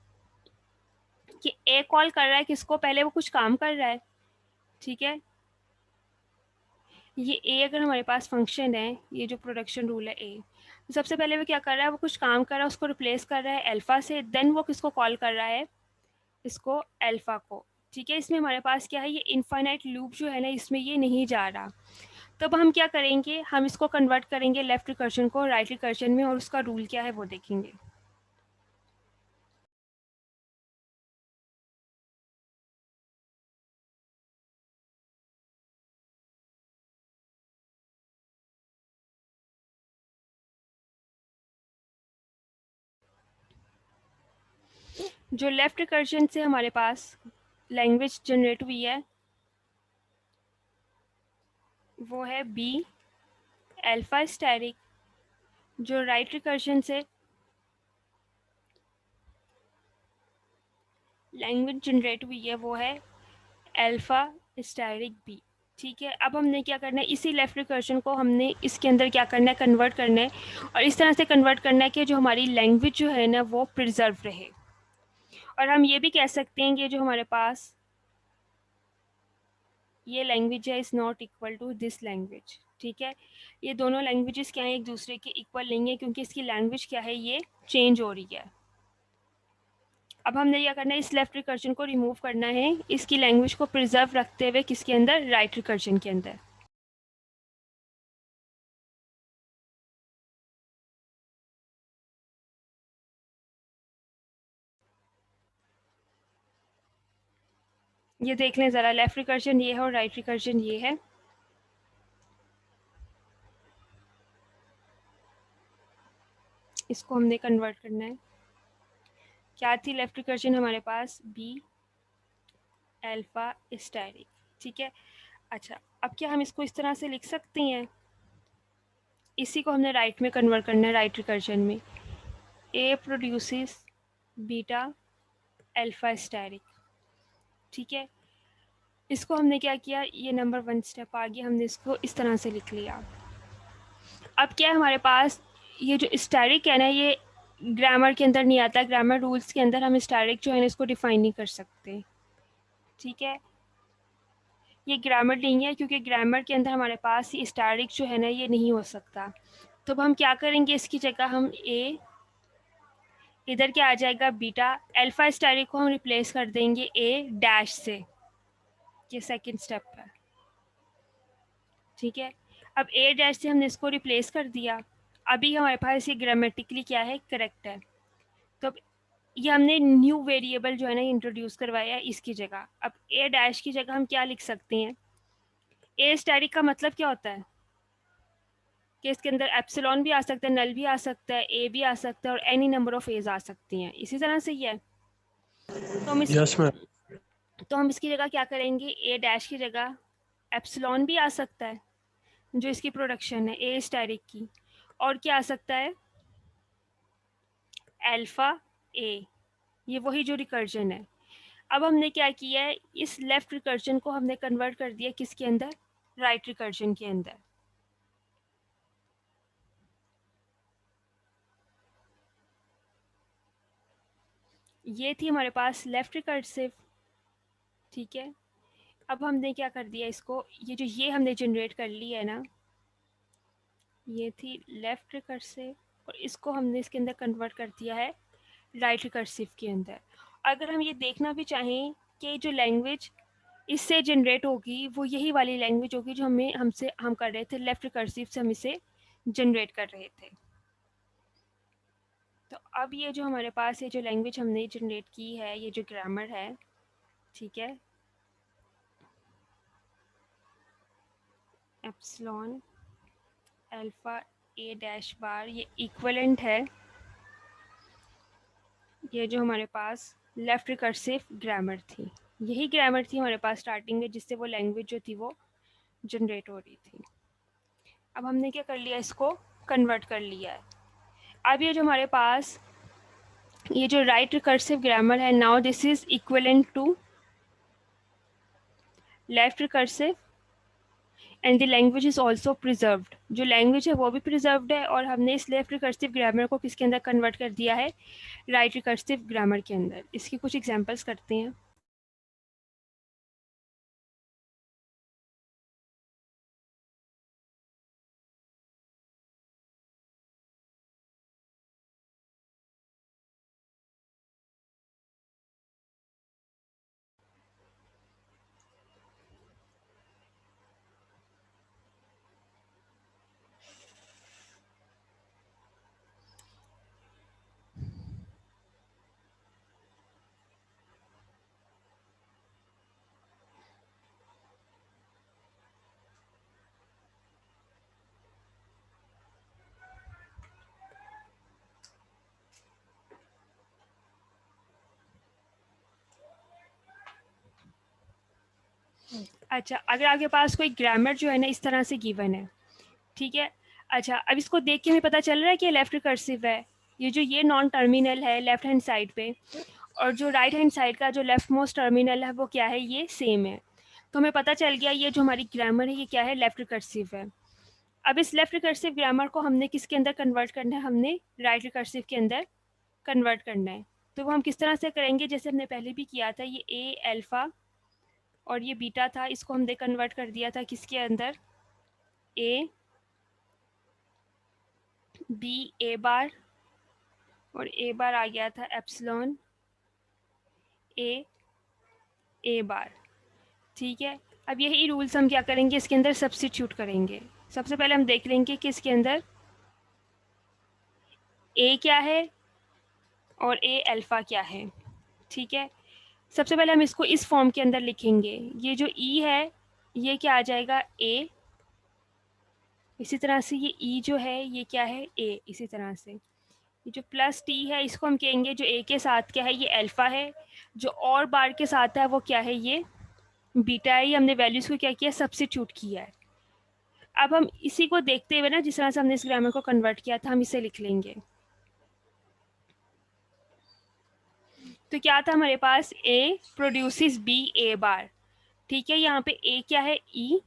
कि ए कॉल कर रहा है किसको, पहले वो कुछ काम कर रहा है। ठीक है, ये ए अगर हमारे पास फंक्शन है, ये जो प्रोडक्शन रूल है ए, तो सबसे पहले वो क्या कर रहा है, वो कुछ काम कर रहा है, उसको रिप्लेस कर रहा है अल्फ़ा से, देन वो किसको कॉल कर रहा है, इसको अल्फ़ा को। ठीक है, इसमें हमारे पास क्या है, ये इनफाइनाइट लूप जो है ना, इसमें ये नहीं जा रहा। तब हम क्या करेंगे, हम इसको कन्वर्ट करेंगे लेफ्ट रिकर्शन को राइट रिकर्शन में, और उसका रूल क्या है वो देखेंगे। जो लेफ्ट रिकर्शन से हमारे पास लैंग्वेज जनरेट हुई है वो है बी अल्फा स्टैटिक। जो राइट रिकर्शन से लैंग्वेज जनरेट हुई है वो है अल्फा स्टैटिक बी। ठीक है, अब हमने क्या करना है, इसी लेफ्ट रिकर्शन को हमने इसके अंदर क्या करना है, कन्वर्ट करना है, और इस तरह से कन्वर्ट करना है कि जो हमारी लैंग्वेज जो है ना वो प्रिजर्व रहे। और हम ये भी कह सकते हैं कि जो हमारे पास ये लैंग्वेज है is not equal to this language. ठीक है, ये दोनों लैंग्वेजेस क्या है, एक दूसरे के इक्वल नहीं है, क्योंकि इसकी लैंग्वेज क्या है, ये चेंज हो रही है। अब हमने क्या करना है, इस लेफ्ट रिकर्शन को रिमूव करना है, इसकी लैंग्वेज को प्रिजर्व रखते हुए किसके अंदर, राइट रिकर्शन के अंदर। ये देख लें ज़रा, लेफ्ट रिकर्शन ये है और राइट रिकर्शन ये है। इसको हमने कन्वर्ट करना है। क्या थी लेफ्ट रिकर्शन हमारे पास, बी अल्फा स्टैटिक। ठीक है, अच्छा अब क्या हम इसको इस तरह से लिख सकते हैं, इसी को हमने राइट में कन्वर्ट करना है, राइट रिकर्शन में। A produces beta alpha static. ठीक है, इसको हमने क्या किया, ये नंबर 1 स्टेप आ गया, हमने इसको इस तरह से लिख लिया। अब क्या है हमारे पास, ये जो स्टैटिक है ना, ये ग्रामर के अंदर नहीं आता, ग्रामर रूल्स के अंदर हम स्टैटिक जो है ना इसको डिफाइन नहीं कर सकते। ठीक है, ये ग्रामर नहीं है, क्योंकि ग्रामर के अंदर हमारे पास ये स्टैटिक जो है ना ये नहीं हो सकता। तो अब हम क्या करेंगे, इसकी जगह हम ए, इधर क्या आ जाएगा बीटा, अल्फा स्टैटिक को हम रिप्लेस कर देंगे ए डैश से, ये सेकंड स्टेप है। ठीक है, अब ए डैश से हमने इसको रिप्लेस कर दिया, अभी हमारे पास ये ग्रामेटिकली क्या है, करेक्ट है। तो अब ये हमने न्यू वेरिएबल जो है ना इंट्रोड्यूस करवाया है इसकी जगह। अब ए डैश की जगह हम क्या लिख सकते हैं, ए स्टैटिक का मतलब क्या होता है कि इसके अंदर एप्सिलॉन भी आ सकता है, नल भी आ सकता है, ए भी आ सकता है, और एनी नंबर ऑफ एज आ सकती हैं, इसी तरह से ही है। तो हम यस मैम। इसकी जगह क्या करेंगे, ए डैश की जगह एप्सिलॉन भी आ सकता है, जो इसकी प्रोडक्शन है ए स्टैटिक की, और क्या आ सकता है, अल्फा ए, ये वही जो रिकर्जन है। अब हमने क्या किया है, इस लेफ्ट रिकर्जन को हमने कन्वर्ट कर दिया किसके अंदर, राइट रिकर्जन के अंदर। ये थी हमारे पास लेफ्ट रिकर्सिव। ठीक है, अब हमने क्या कर दिया इसको, ये हमने जनरेट कर ली है ना, ये थी लेफ्ट रिकर्सिव, और इसको हमने इसके अंदर कन्वर्ट कर दिया है राइट रिकर्सिव के अंदर। अगर हम ये देखना भी चाहें कि जो लैंग्वेज इससे जनरेट होगी वो यही वाली लैंग्वेज होगी जो हम कर रहे थे लेफ्ट रिकर्सिव से, हम इसे जनरेट कर रहे थे। तो अब ये जो हमारे पास ये जो लैंग्वेज हमने जनरेट की है, ये जो ग्रामर है, ठीक है, एप्सिलॉन अल्फा ए डैश बार, ये इक्वलेंट है ये जो हमारे पास लेफ्ट रिकर्सिव ग्रामर थी, यही ग्रामर थी हमारे पास स्टार्टिंग में, जिससे वो लैंग्वेज जो थी वो जनरेट हो रही थी। अब हमने क्या कर लिया, इसको कन्वर्ट कर लिया है। अब ये जो हमारे पास ये जो राइट रिकर्सिव ग्रामर है, now this is equivalent to left recursive and the language is also preserved. जो लैंग्वेज है वो भी प्रिजर्व्ड है, और हमने इस लेफ्ट रिकर्सिव ग्रामर को किसके अंदर कन्वर्ट कर दिया है, राइट रिकर्सिव ग्रामर के अंदर। इसकी कुछ एग्जांपल्स करते हैं। अच्छा, अगर आपके पास कोई ग्रामर जो है ना इस तरह से गिवन है, ठीक है। अच्छा, अब इसको देख के हमें पता चल रहा है कि ये लेफ्ट रिकर्सिव है। ये नॉन टर्मिनल है लेफ्ट हैंड साइड पे, और जो राइट हैंड साइड का जो लेफ्ट मोस्ट टर्मिनल है वो क्या है, ये सेम है। तो हमें पता चल गया ये जो हमारी ग्रामर है ये क्या है, लेफ्ट रिकर्सिव है। अब इस लेफ्ट रिकर्सिव ग्रामर को हमने किसके अंदर कन्वर्ट करना है, हमने राइट रिकर्सिव के अंदर कन्वर्ट करना है। तो वो हम किस तरह से करेंगे, जैसे हमने पहले भी किया था, ये ए अल्फ़ा और ये बीटा था, इसको हमने कन्वर्ट कर दिया था किसके अंदर, ए बी ए बार, और ए बार आ गया था एप्सिलॉन ए बार, ठीक है। अब यही रूल्स हम क्या करेंगे, इसके अंदर सब्स्टिट्यूट करेंगे। सबसे पहले हम देख लेंगे कि इसके अंदर ए क्या है और ए अल्फ़ा क्या है, ठीक है। सबसे पहले हम इसको इस फॉर्म के अंदर लिखेंगे। ये जो ई है ये क्या आ जाएगा, ए। इसी तरह से ये ई जो है ये क्या है, ए। इसी तरह से ये जो प्लस टी है इसको हम कहेंगे, जो ए के साथ क्या है ये अल्फ़ा है, जो और बार के साथ है वो क्या है, ये बीटा है। ये हमने वैल्यूज़ को क्या किया, सब्स्टिट्यूट किया है। अब हम इसी को देखते हुए ना, जिस तरह से हमने इस ग्रामर को कन्वर्ट किया था, हम इसे लिख लेंगे। तो क्या था हमारे पास, ए प्रोड्यूसेस बी ए बार, ठीक है। यहाँ पे ए क्या है, ई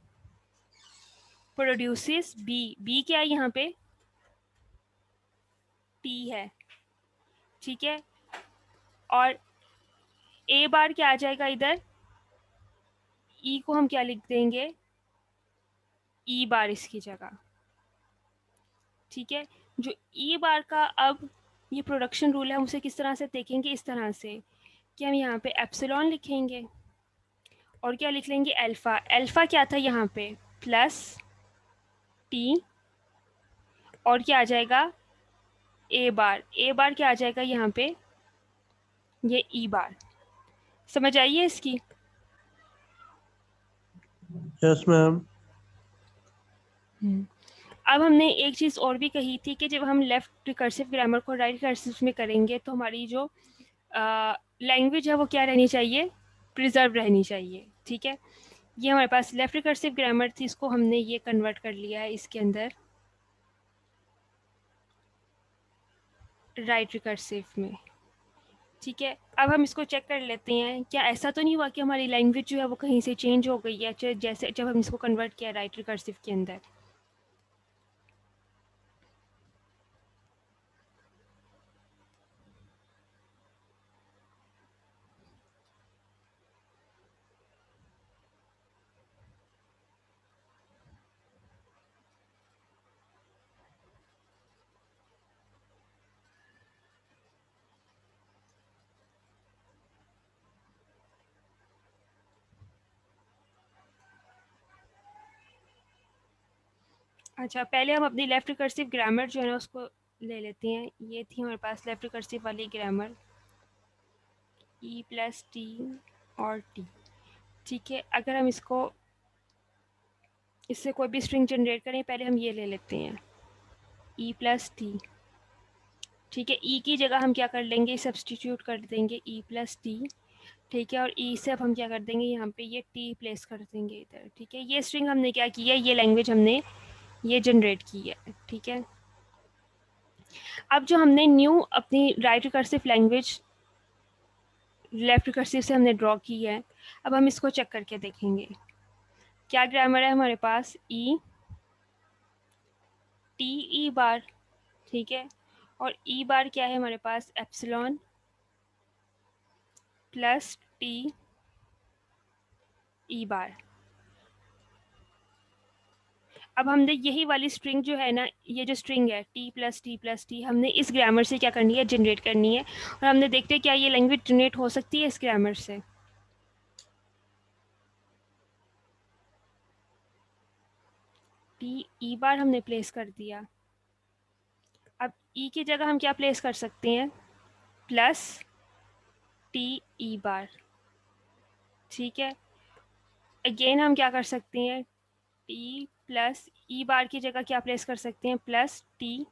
प्रोड्यूसेस बी क्या है यहाँ पे, टी है, ठीक है। और ए बार क्या आ जाएगा इधर, ई को हम क्या लिख देंगे, ई बार इसकी जगह, ठीक है। जो ई बार का अब ये प्रोडक्शन रूल है, हम उसे किस तरह से देखेंगे, इस तरह से कि हम यहाँ पे एप्सिलॉन लिखेंगे और क्या लिख लेंगे, अल्फ़ा। अल्फ़ा क्या था यहाँ पे, प्लस टी, और क्या आ जाएगा, ए बार क्या आ जाएगा यहाँ पे, ये ई बार। समझ आइए इसकी। Yes ma'am. अब हमने एक चीज़ और भी कही थी कि जब हम लेफ्ट रिकर्सिव ग्रामर को राइट रिकर्सिव में करेंगे तो हमारी जो लैंग्वेज है वो क्या रहनी चाहिए, प्रिजर्व रहनी चाहिए, ठीक है। ये हमारे पास लेफ्ट रिकर्सिव ग्रामर थी, इसको हमने ये कन्वर्ट कर लिया है इसके अंदर राइट रिकर्सिव में, ठीक है। अब हम इसको चेक कर लेते हैं, क्या ऐसा तो नहीं हुआ कि हमारी लैंग्वेज जो है वो कहीं से चेंज हो गई है, जैसे जब हम इसको कन्वर्ट किया राइट रिकर्सिव के अंदर। अच्छा, पहले हम अपनी लेफ्ट रिकर्सिव ग्रामर जो है ना उसको ले लेते हैं। ये थी हमारे पास लेफ्ट रिकर्सिव वाली ग्रामर, ई प्लस टी और टी, ठीक है। अगर हम इससे कोई भी स्ट्रिंग जनरेट करें, पहले हम ये ले लेते हैं ई प्लस टी, ठीक है। ई की जगह हम क्या कर लेंगे, सब्सटीट्यूट कर देंगे ई प्लस टी, ठीक है। और ई से अब हम क्या कर देंगे, यहाँ पे ये टी प्लेस कर देंगे इधर, ठीक है। ये स्ट्रिंग हमने क्या की है, ये लैंग्वेज हमने ये जनरेट की है, ठीक है। अब जो हमने न्यू अपनी right recursive language left recursive से हमने ड्रॉ की है, अब हम इसको चेक करके देखेंगे। क्या ग्रामर है हमारे पास, ई टी ई बार, ठीक है। और ई बार क्या है हमारे पास, एप्सिलॉन प्लस टी ई बार। अब हमने यही वाली स्ट्रिंग जो है ना, ये जो स्ट्रिंग है टी प्लस टी, हमने इस ग्रामर से क्या करनी है, जनरेट करनी है। और हमने देखते हैं क्या ये लैंग्वेज जनरेट हो सकती है इस ग्रामर से। टी ई बार हमने प्लेस कर दिया। अब ई की जगह हम क्या प्लेस कर सकते हैं, प्लस टी ई बार, ठीक है। अगेन हम क्या कर सकते हैं, टी प्लस ई बार की जगह क्या प्लेस कर सकते हैं, प्लस टी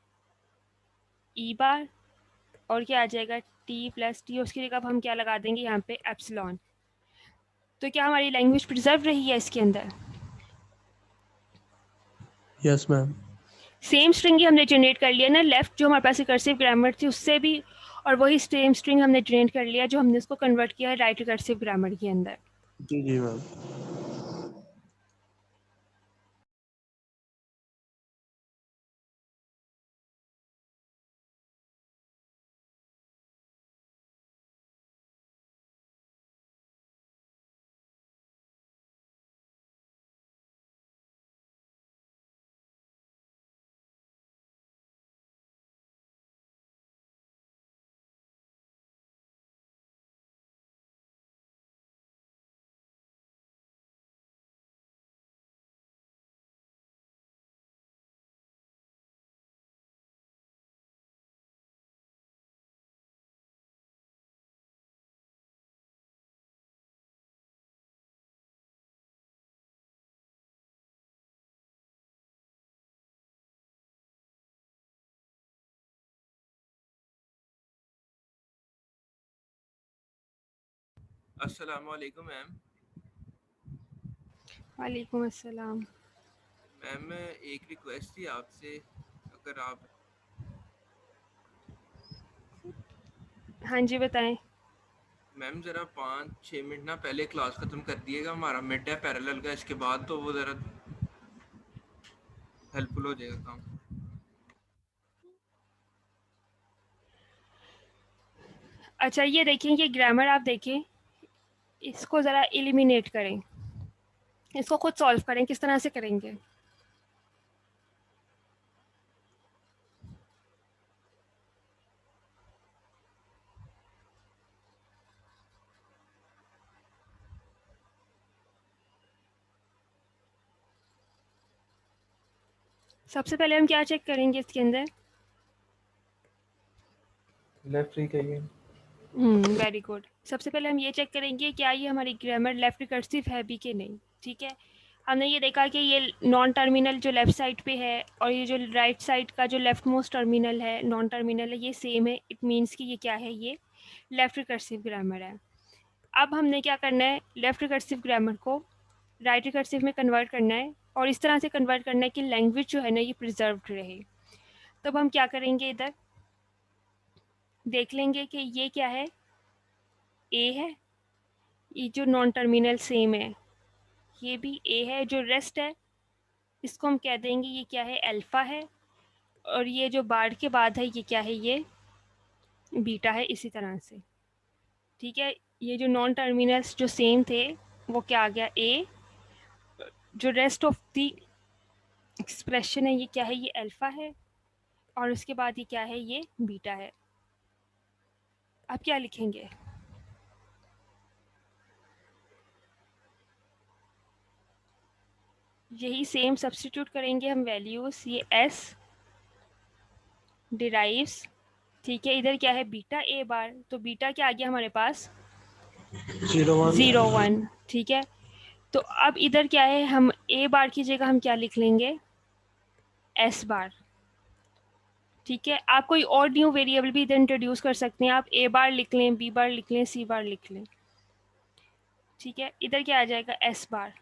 ई बार, और क्या आ जाएगा टी प्लस टी, उसकी जगह अब हम क्या लगा देंगे यहाँ पे एप्सिलॉन। तो क्या हमारी लैंग्वेज प्रिजर्व रही है इसके अंदर? Yes ma'am. सेम स्ट्रिंग ही हमने जनरेट कर लिया ना, लेफ्ट जो हमारे पास रिकर्सिव ग्रामर थी उससे भी, और वही सेम स्ट्रिंग हमने जनरेट कर लिया जो हमने उसको कन्वर्ट किया है राइट रिकर्सिव ग्रामर के अंदर। जी जी मैम। अस्सलाम वालेकुम मैम। वालेकुम अस्सलाम। मैम एक रिक्वेस्ट थी आपसे, अगर आप हाँ जी बताएं। मैम ज़रा 5-6 मिनट ना पहले क्लास ख़त्म कर दिएगा, हमारा मिड है पैरेलल का, इसके बाद तो वो ज़रा हेल्पफुल हो जाएगा काम। अच्छा ये देखें, ये ग्रामर आप देखें, इसको ज़रा एलिमिनेट करें, इसको खुद सॉल्व करें, किस तरह से करेंगे? सबसे पहले हम क्या चेक करेंगे इसके अंदर? Left recurring. Very good. सबसे पहले हम ये चेक करेंगे क्या ये हमारी ग्रामर लेफ्ट रिकर्सिव है भी कि नहीं। ठीक है, हमने ये देखा कि ये नॉन टर्मिनल जो लेफ़्ट साइड पे है और ये जो राइट साइड का जो लेफ्ट मोस्ट टर्मिनल है, नॉन टर्मिनल है, ये सेम है। इट मीन्स कि ये क्या है, ये लेफ्ट रिकर्सिव ग्रामर है। अब हमने क्या करना है, लेफ्ट रिकर्सिव ग्रामर को राइट रिकर्सिव में कन्वर्ट करना है, और इस तरह से कन्वर्ट करना है कि लैंग्वेज जो है ना ये प्रिजर्व्ड रहे। तब हम क्या करेंगे, इधर देख लेंगे कि ये क्या है, ए है, ये जो नॉन टर्मिनल सेम है, ये भी ए है। जो रेस्ट है इसको हम कह देंगे ये क्या है, अल्फ़ा है। और ये जो बार के बाद है ये क्या है, ये बीटा है, इसी तरह से। ठीक है, ये जो नॉन टर्मिनल्स जो सेम थे वो क्या आ गया, ए। जो रेस्ट ऑफ द एक्सप्रेशन है ये क्या है, ये अल्फ़ा है। और उसके बाद ये क्या है, ये बीटा है। अब क्या लिखेंगे, यही सेम सब्स्टिट्यूट करेंगे हम वैल्यूज़। ये एस डिराइव्स, ठीक है, इधर क्या है, बीटा ए बार, तो बीटा क्या आ गया हमारे पास, 0 1। ठीक है, तो अब इधर क्या है, हम ए बार की जगह हम क्या लिख लेंगे, एस बार। ठीक है, आप कोई और न्यू वेरिएबल भी इधर इंट्रोड्यूस कर सकते हैं, आप ए बार लिख लें, बी बार लिख लें, सी बार लिख लें। ठीक है, इधर क्या आ जाएगा, एस बार।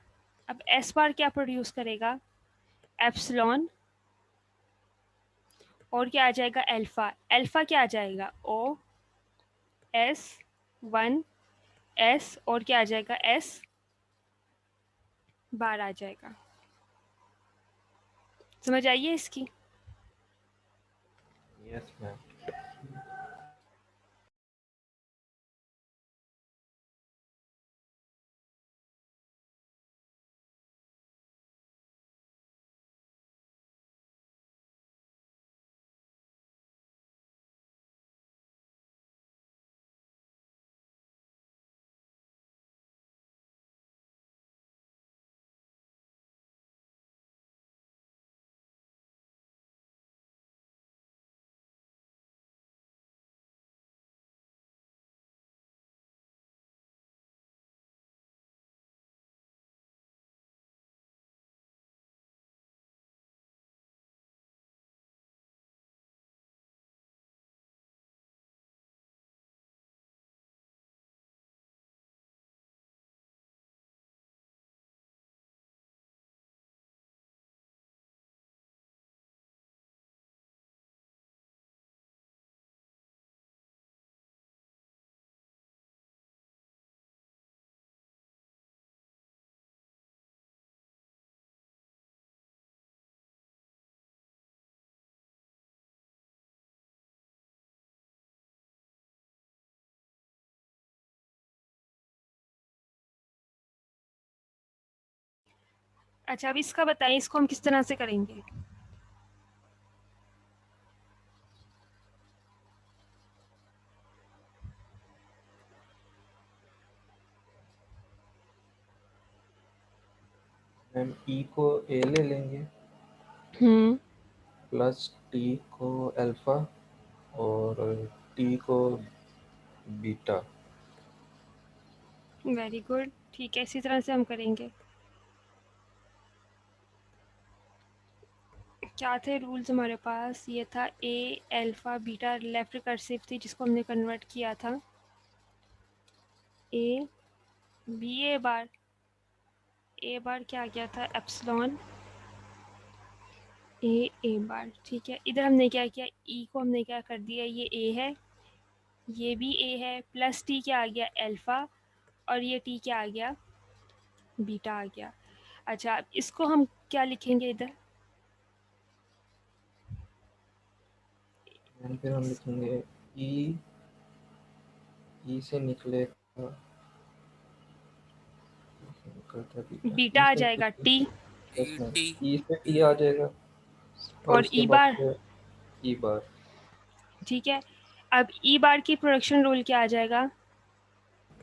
अब एस बार क्या प्रोड्यूस करेगा, एप्सिलॉन, और क्या आ जाएगा, अल्फ़ा। अल्फ़ा क्या आ जाएगा, ओ एस 1 एस, और क्या आ जाएगा, एस बार आ जाएगा। समझ आइए इसकी? Yes ma'am. अच्छा, अब इसका बताइए, इसको हम किस तरह से करेंगे? मैम ई को ए ले लेंगे प्लस टी को अल्फा और टी को बीटा। वेरी गुड, ठीक है, इसी तरह से हम करेंगे। क्या थे रूल्स हमारे पास? ये था ए अल्फा बीटा, लेफ्ट रिकर्सिव थी जिसको हमने कन्वर्ट किया था ए बी ए बार क्या आ गया था? एप्सिलॉन ए बार। ठीक है, इधर हमने क्या किया, ई को हमने क्या कर दिया, ये ए है, ये भी ए है, प्लस टी क्या आ गया? अल्फा, और ये टी क्या आ गया? बीटा आ गया। अच्छा, अब इसको हम क्या लिखेंगे इधर? मैम फिर हम लिखेंगे ई से निकलेगा बीटा आ जाएगा टी, ई से टी आ जाएगा और और उसके ई बाद बार। ई बार। ठीक है, अब ई बार की प्रोडक्शन रूल क्या आ जाएगा?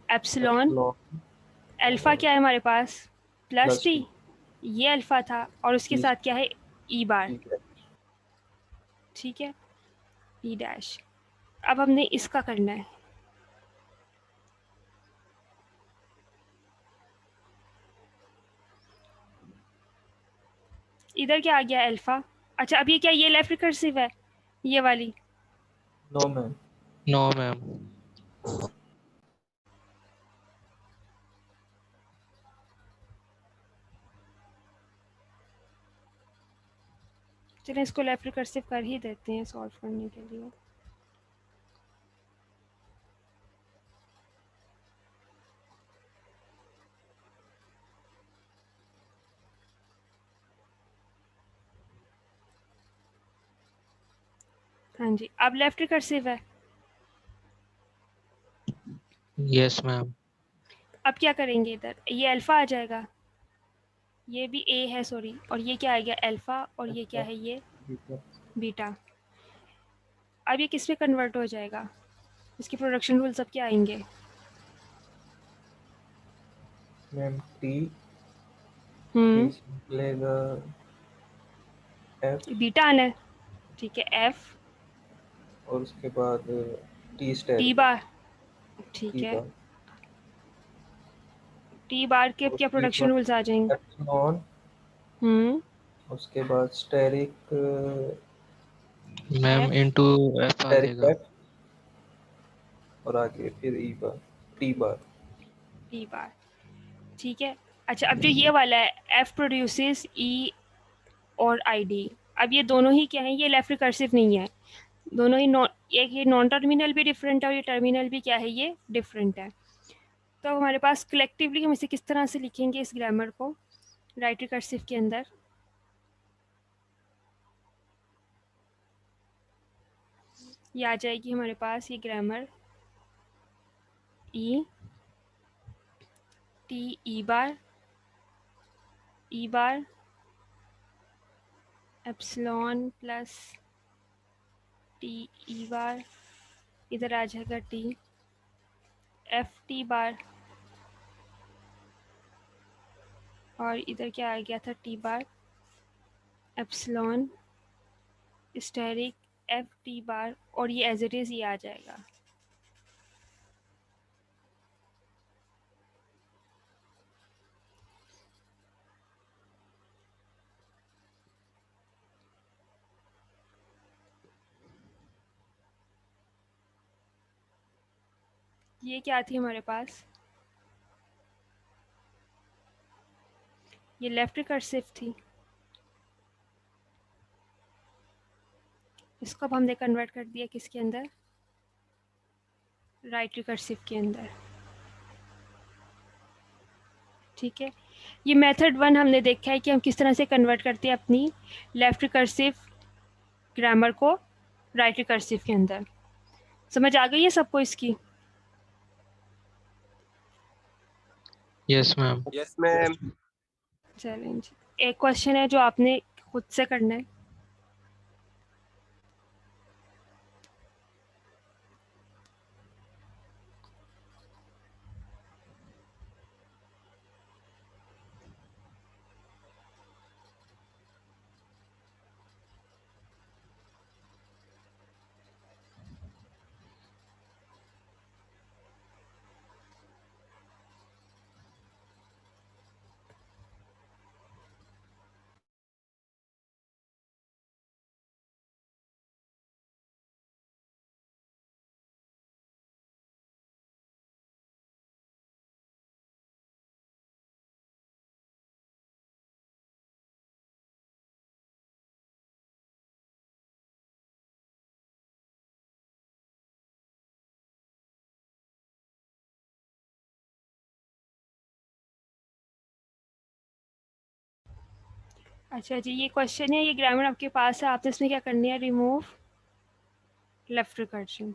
एप्सिलॉन अल्फा क्या है हमारे पास? प्लस टी, ये अल्फा था, और उसके साथ क्या है? ई बार। ठीक है, ई डैश। अब हमने इसका करना है, इधर क्या आ गया? अल्फा। अच्छा, अब ये क्या, ये लेफ्ट रिकर्सिव है ये वाली? No ma'am. No ma'am. चलिए इसको लेफ्ट रिकर्सिव कर ही देते हैं सॉल्व करने के लिए। हाँ जी, अब लेफ्ट रिकर्सिव है। Yes ma'am. अब क्या करेंगे, इधर ये अल्फा आ जाएगा, ये भी ए है सॉरी, और ये क्या आ गया? अल्फा, और ये क्या है? ये बीटा। अब ये किस में कन्वर्ट हो जाएगा? इसके प्रोडक्शन रूल सब क्या आएंगे? मैम टी हम्म, से निकलेगा एफ बीटा आना है। ठीक है, एफ और उसके बाद टी टी स्टेरिक बार। ठीक टी है, बार टी बार के और क्या टी प्रोडक्शन रूल्स आ जाएंगे? बार एप्सिलॉन हम्म, उसके बाद स्टेरिक मैम एफ इनटू एफ आ स्टेरिक जाएगा। एफ और आगे फिर ई बार टी बार। T bar. ठीक है, अच्छा, अब जो ये वाला है, एफ प्रोड्यूसेस ई और आई डी, अब ये दोनों ही क्या है? ये लेफ्ट रिकर्सिव नहीं है, दोनों ही नॉन, एक ये नॉन टर्मिनल भी डिफरेंट है और ये टर्मिनल भी क्या है? ये डिफरेंट है। तो हमारे पास कलेक्टिवली हम इसे किस तरह से लिखेंगे इस ग्रामर को राइट रिकर्सिव के अंदर? ये आ जाएगी हमारे पास ये ग्रामर ई टी ई बार एप्सिलॉन प्लस टी ई बार, इधर आ जाएगा टी एफ टी बार, और इधर क्या आ गया था? T bar epsilon asterisk F T bar, और ये एज इट इज़ ये आ जाएगा। ये क्या थी हमारे पास? ये लेफ्ट रिकर्सिव थी, इसको अब हमने कन्वर्ट कर दिया किसके अंदर? राइट रिकर्सिव के अंदर। ठीक है, ये मेथड 1 हमने देखा है कि हम किस तरह से कन्वर्ट करते हैं अपनी लेफ्ट रिकर्सिव ग्रामर को राइट रिकर्सिव के अंदर। समझ आ गई है सबको इसकी? Yes ma'am. Yes ma'am. चलें जी। एक क्वेश्चन है जो आपने खुद से करना है। अच्छा जी, ये क्वेश्चन है, ये ग्रामर आपके पास है, आपने इसमें क्या करनी है, रिमूव लेफ्ट रिकर्जन।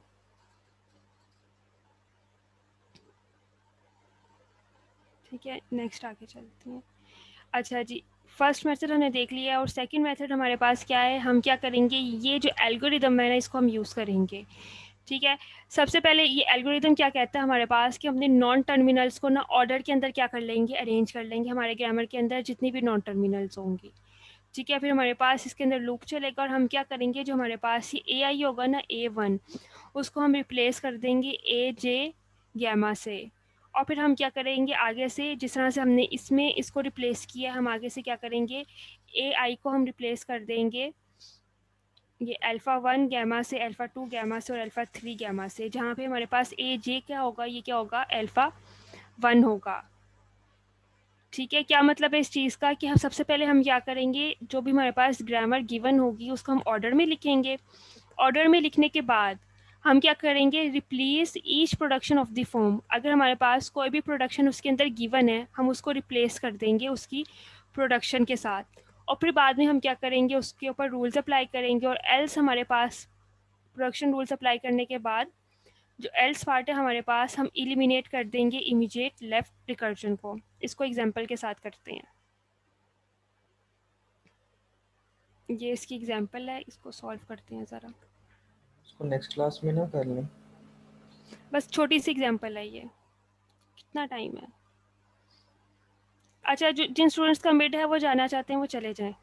ठीक है, नेक्स्ट आगे चलते हैं। अच्छा जी, फर्स्ट मेथड हमने देख लिया और सेकंड मेथड हमारे पास क्या है, हम क्या करेंगे, ये जो एल्गोरिदम है ना इसको हम यूज़ करेंगे। ठीक है, सबसे पहले ये एल्गोरिदम क्या कहता है हमारे पास कि हमने नॉन टर्मिनल्स को ना ऑर्डर के अंदर क्या कर लेंगे, अरेंज कर लेंगे, हमारे ग्रामर के अंदर जितनी भी नॉन टर्मिनल्स होंगी। ठीक है, फिर हमारे पास इसके अंदर लूप चलेगा और हम क्या करेंगे, जो हमारे पास ये ए आई होगा ना A1, उसको हम रिप्लेस कर देंगे AJ गैमा से। और फिर हम क्या करेंगे आगे से, जिस तरह से हमने इसमें इसको रिप्लेस किया, हम आगे से क्या करेंगे, AI को हम रिप्लेस कर देंगे ये अल्फ़ा 1 गैमा से, अल्फ़ा 2 गैमा से और अल्फ़ा 3 गैमा से, जहाँ पे हमारे पास AJ क्या होगा, ये क्या होगा, अल्फ़ा 1 होगा। ठीक है, क्या मतलब है इस चीज़ का कि हम सबसे पहले हम क्या करेंगे, जो भी हमारे पास ग्रामर गिवन होगी उसको हम ऑर्डर में लिखेंगे। ऑर्डर में लिखने के बाद हम क्या करेंगे, replace each production of the form. अगर हमारे पास कोई भी प्रोडक्शन उसके अंदर गिवन है, हम उसको रिप्लेस कर देंगे उसकी प्रोडक्शन के साथ। और फिर बाद में हम क्या करेंगे, उसके ऊपर रूल्स अप्लाई करेंगे। और एल्स हमारे पास प्रोडक्शन रूल्स अप्लाई करने के बाद जो एल्स पार्ट है हमारे पास, हम इलिमिनेट कर देंगे इमीडिएट लेफ्ट रिकर्जन को। इसको एग्जांपल के साथ करते हैं। ये इसकी एग्जांपल है, इसको सॉल्व करते हैं ज़रा। इसको नेक्स्ट क्लास में ना कर लें? बस छोटी सी एग्जांपल है ये, कितना टाइम है। अच्छा, जो जिन स्टूडेंट्स का मिड है वो जाना चाहते हैं वो चले जाएं।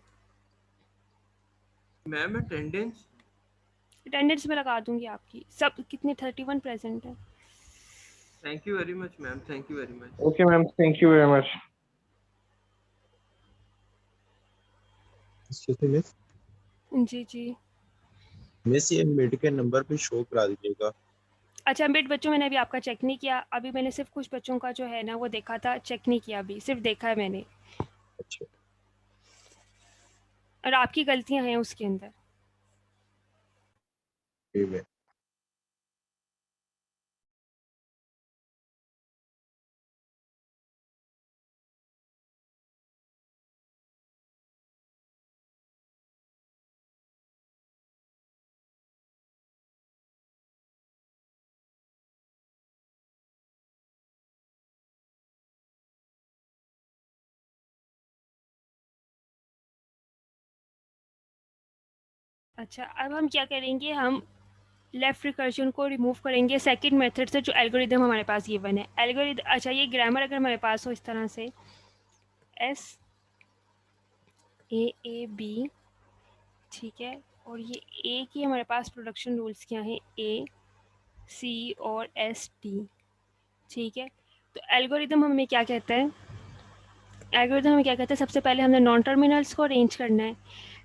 मैम अटेंडेंस अटेंडेंस में लगा दूंगी आपकी, सब कितने 31 प्रेजेंट है। Thank you very much ma'am, thank you very much. Okay, ma'am. Thank you very much. Miss जी जी। मिस ये मिड के नंबर पे शो करा दीजिएगा। अच्छा, मिड बच्चों मैंने अभी आपका चेक नहीं किया, अभी मैंने सिर्फ कुछ बच्चों का जो है ना वो देखा था, चेक नहीं किया, अभी सिर्फ देखा है मैंने। अच्छा और आपकी गलतियां हैं उसके अंदर। ठीक है। अच्छा, अब हम क्या करेंगे, हम लेफ्ट रिकर्जन को रिमूव करेंगे सेकंड मेथड से, जो एल्गोरिदम हमारे पास गिवन है। एल्गोरिदम, अच्छा ये ग्रामर अगर हमारे पास हो इस तरह से SAAB, ठीक है, और ये ए की हमारे पास प्रोडक्शन रूल्स क्या हैं, AC और SD। ठीक है, तो एल्गोरिदम हमें क्या कहता है, एल्गोरिदम हमें क्या कहता है, सबसे पहले हमने नॉन टर्मिनल्स को अरेंज करना है।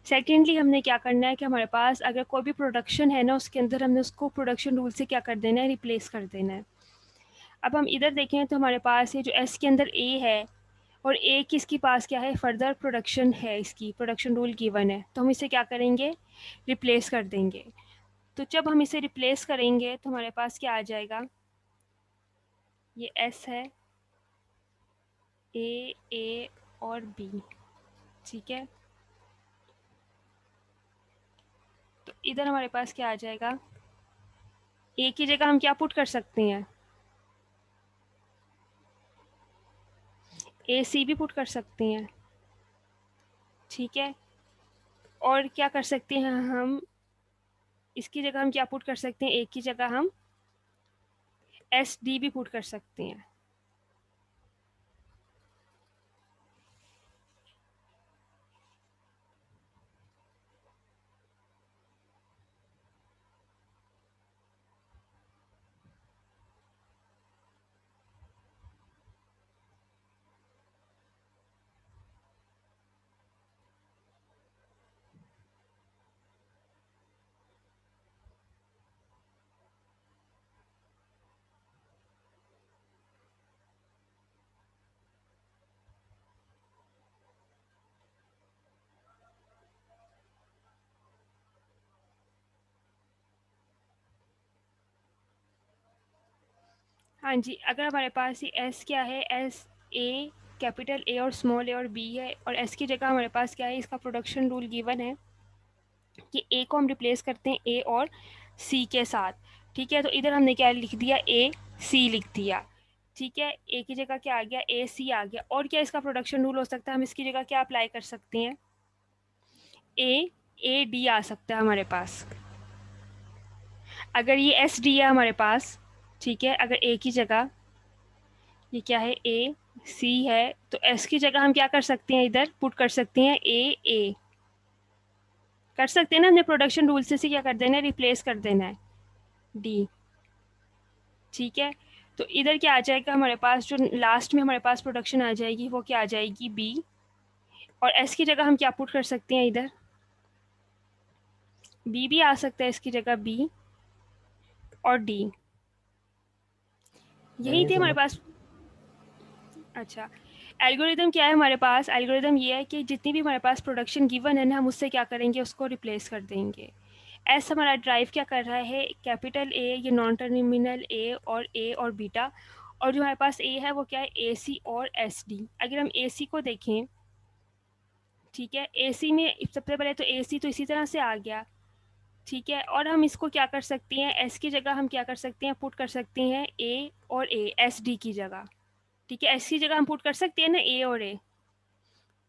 सेकेंडली हमने क्या करना है कि हमारे पास अगर कोई भी प्रोडक्शन है ना उसके अंदर हमने उसको प्रोडक्शन रूल से क्या कर देना है, रिप्लेस कर देना है। अब हम इधर देखें तो हमारे पास ये जो एस के अंदर ए है और ए की इसके पास क्या है, फर्दर प्रोडक्शन है, इसकी प्रोडक्शन रूल गिवन है, तो हम इसे क्या करेंगे, रिप्लेस कर देंगे। तो जब हम इसे रिप्लेस करेंगे तो हमारे पास क्या आ जाएगा, ये एस है, ए और बी। ठीक है, तो इधर हमारे पास क्या आ जाएगा, ए की जगह हम क्या पुट कर सकते हैं, AC भी पुट कर सकते हैं। ठीक है, और क्या कर सकते हैं हम, इसकी जगह हम क्या पुट कर सकते हैं, एक की जगह हम SD भी पुट कर सकते हैं। हाँ जी, अगर हमारे पास ये S क्या है, S A, कैपिटल A और स्मॉल a और B है, और S की जगह हमारे पास क्या है, इसका प्रोडक्शन रूल गिवन है कि A को हम रिप्लेस करते हैं A और C के साथ। ठीक है, तो इधर हमने क्या लिख दिया, AC लिख दिया। ठीक है, A की जगह क्या आ गया, AC आ गया। और क्या इसका प्रोडक्शन रूल हो सकता है, हम इसकी जगह क्या अप्लाई कर सकते हैं, AD आ सकता है हमारे पास। अगर ये SD है हमारे पास, ठीक है, अगर A की जगह ये क्या है, AC है, तो S की जगह हम क्या कर सकते हैं, इधर पुट कर सकते हैं AA, कर सकते हैं ना, हमने प्रोडक्शन रूल से क्या कर देना है, रिप्लेस कर देना है D। ठीक है, तो इधर क्या आ जाएगा हमारे पास, जो लास्ट में हमारे पास प्रोडक्शन आ जाएगी वो क्या आ जाएगी, B। और S की जगह हम क्या पुट कर सकते हैं, इधर B भी आ सकता है, इसकी जगह B और D। यही नहीं थे हमारे समझ। पास। अच्छा, एल्गोरिदम क्या है हमारे पास, एल्गोरिदम ये है कि जितनी भी हमारे पास प्रोडक्शन गिवन है ना, हम उससे क्या करेंगे, उसको रिप्लेस कर देंगे। एस हमारा ड्राइव क्या कर रहा है, कैपिटल A, ये नॉन टर्मिनल A और बीटा, और जो हमारे पास A है वो क्या है, AC और SD। अगर हम AC को देखें, ठीक है, AC में सबसे पहले तो AC तो इसी तरह से आ गया। ठीक है, और हम इसको क्या कर सकते हैं, S की जगह हम क्या कर सकते हैं, पुट कर सकते हैं A और A, SD की जगह। ठीक है, S की जगह हम पुट कर सकते हैं ना A और A,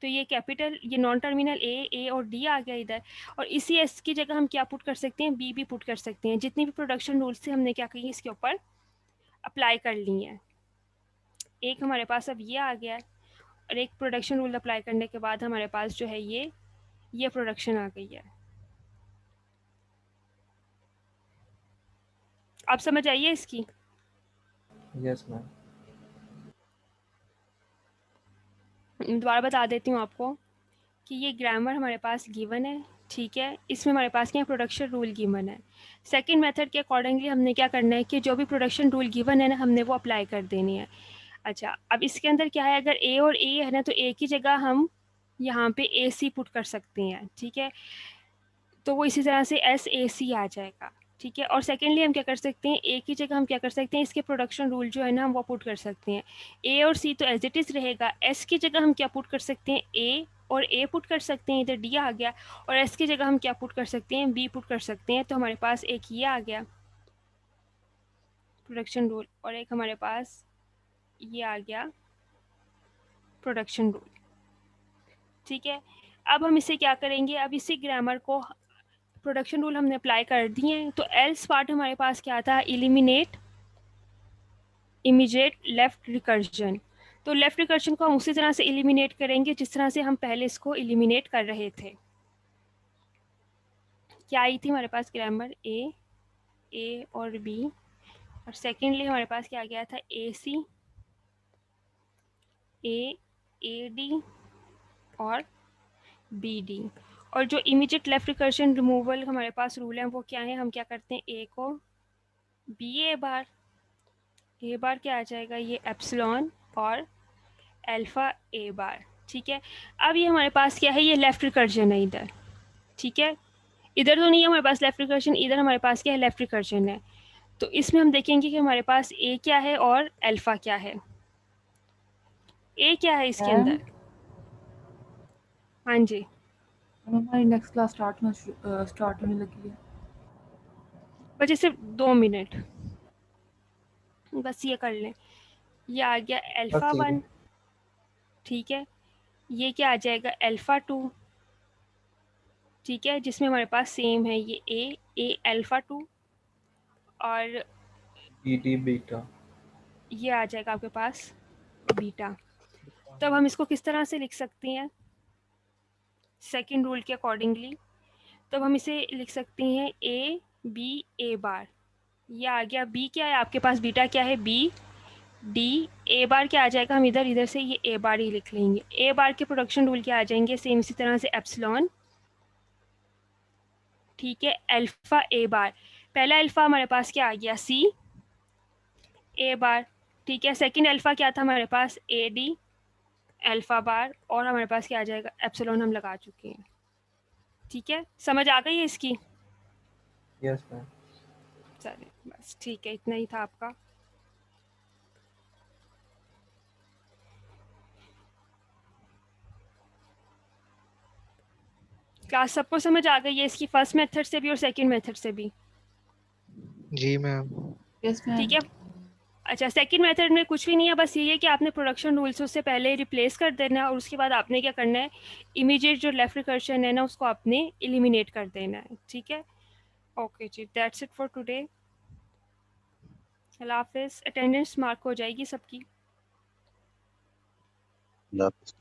तो ये कैपिटल, ये नॉन टर्मिनल A और D आ गया इधर। और इसी S की जगह हम क्या पुट कर सकते हैं, B भी पुट कर सकते हैं। जितनी भी प्रोडक्शन रूल्स से हमने क्या कही, इसके ऊपर अप्लाई कर ली है। एक हमारे पास अब ये आ गया है, और एक प्रोडक्शन रूल अप्लाई करने के बाद हमारे पास जो है ये प्रोडक्शन आ गई है। आप समझ आइए इसकी। Yes ma'am. दोबारा बता देती हूँ आपको कि ये ग्रामर हमारे पास गिवन है। ठीक है, इसमें हमारे पास क्या प्रोडक्शन रूल गिवन है। सेकंड मेथड के अकॉर्डिंगली हमने क्या करना है कि जो भी प्रोडक्शन रूल गिवन है ना, हमने वो अप्लाई कर देनी है। अच्छा, अब इसके अंदर क्या है, अगर A और A है ना, तो A की जगह हम यहाँ पे AC पुट कर सकते हैं। ठीक है, तो वो इसी तरह से SAC आ जाएगा। ठीक है, और सेकेंडली हम क्या कर सकते हैं, A की जगह हम क्या कर सकते हैं, इसके प्रोडक्शन रूल जो है ना, हम वो पुट कर सकते हैं। A और C तो एज इट इज़ रहेगा। S की जगह हम क्या पुट कर सकते हैं, A और A पुट कर सकते हैं, इधर D आ गया। और S की जगह हम क्या पुट कर सकते हैं, B पुट कर सकते हैं। तो हमारे पास एक ये आ गया प्रोडक्शन रूल, और एक हमारे पास ये आ गया प्रोडक्शन रूल। ठीक है, अब हम इसे क्या करेंगे, अब इसी ग्रामर को, प्रोडक्शन रूल हमने अप्लाई कर दिए हैं, तो एल्स पार्ट हमारे पास क्या था, एलिमिनेट इमीडिएट लेफ्ट रिकर्जन। तो लेफ्ट रिकर्जन को हम उसी तरह से एलिमिनेट करेंगे जिस तरह से हम पहले इसको एलिमिनेट कर रहे थे। क्या आई थी हमारे पास ग्रामर, ए और बी, और सेकेंडली हमारे पास क्या गया था, AC, AD और BD। और जो इमीडिएट लेफ्ट रिकर्जन रिमूवल हमारे पास रूल है वो क्या है, हम क्या करते हैं, A को BA बार, A बार क्या आ जाएगा, ये एप्सिलॉन और अल्फा A बार। ठीक है, अब ये हमारे पास क्या है, ये लेफ्ट रिकर्जन है इधर। ठीक है, इधर तो नहीं है हमारे पास लेफ्ट रिकर्जन, इधर हमारे पास क्या है, लेफ्ट रिकर्जन है। तो इसमें हम देखेंगे कि हमारे पास A क्या है और अल्फा क्या है। A क्या है इसके मैम अंदर, हाँ जी, हमारी नेक्स्ट क्लास स्टार्ट होने लगी है। बस सिर्फ 2 मिनट, बस ये कर लें। ये आ गया अल्फा ओके। 1। ठीक है, ये क्या आ जाएगा, अल्फा 2। ठीक है, जिसमें हमारे पास सेम है ये ए अल्फ़ा 2 और BD बीटा। ये आ जाएगा आपके पास बीटा। तब हम इसको किस तरह से लिख सकते हैं सेकंड रूल के अकॉर्डिंगली? तब हम इसे लिख सकते हैं ए बी ए बार। ये आ गया। बी क्या है आपके पास? बीटा क्या है? B D. ए बार क्या आ जाएगा? हम इधर से ये ए बार ही लिख लेंगे। ए बार के प्रोडक्शन रूल क्या आ जाएंगे? सेम इसी तरह से एप्सिलॉन, ठीक है, अल्फा ए बार। पहला अल्फा हमारे पास क्या आ गया? सी ए बार, ठीक है। सेकंड अल्फा क्या था हमारे पास? ए डी अल्फा बार, और हमारे पास क्या आ जाएगा? एप्सिलॉन हम लगा चुके हैं, ठीक है। समझ आ गई है इसकी? Yes ma'am. चलिए बस ठीक है, इतना ही था आपका। क्लास सबको समझ आ गई है इसकी, फर्स्ट मेथड से भी और सेकंड मेथड से भी? जी मैम। Yes ma'am. ठीक है। अच्छा, सेकंड मेथड में कुछ भी नहीं है, बस ये है कि आपने प्रोडक्शन रूल से उससे पहले रिप्लेस कर देना है और उसके बाद आपने क्या करना है, इमीडिएट जो लेफ्ट रिकर्शन है ना उसको आपने एलिमिनेट कर देना है, ठीक है। ओके जी, दैट्स इट फॉर टुडे। अल्लाह हाफिज़। अटेंडेंस मार्क हो जाएगी सबकी। अल्लाह हाफ़िज़।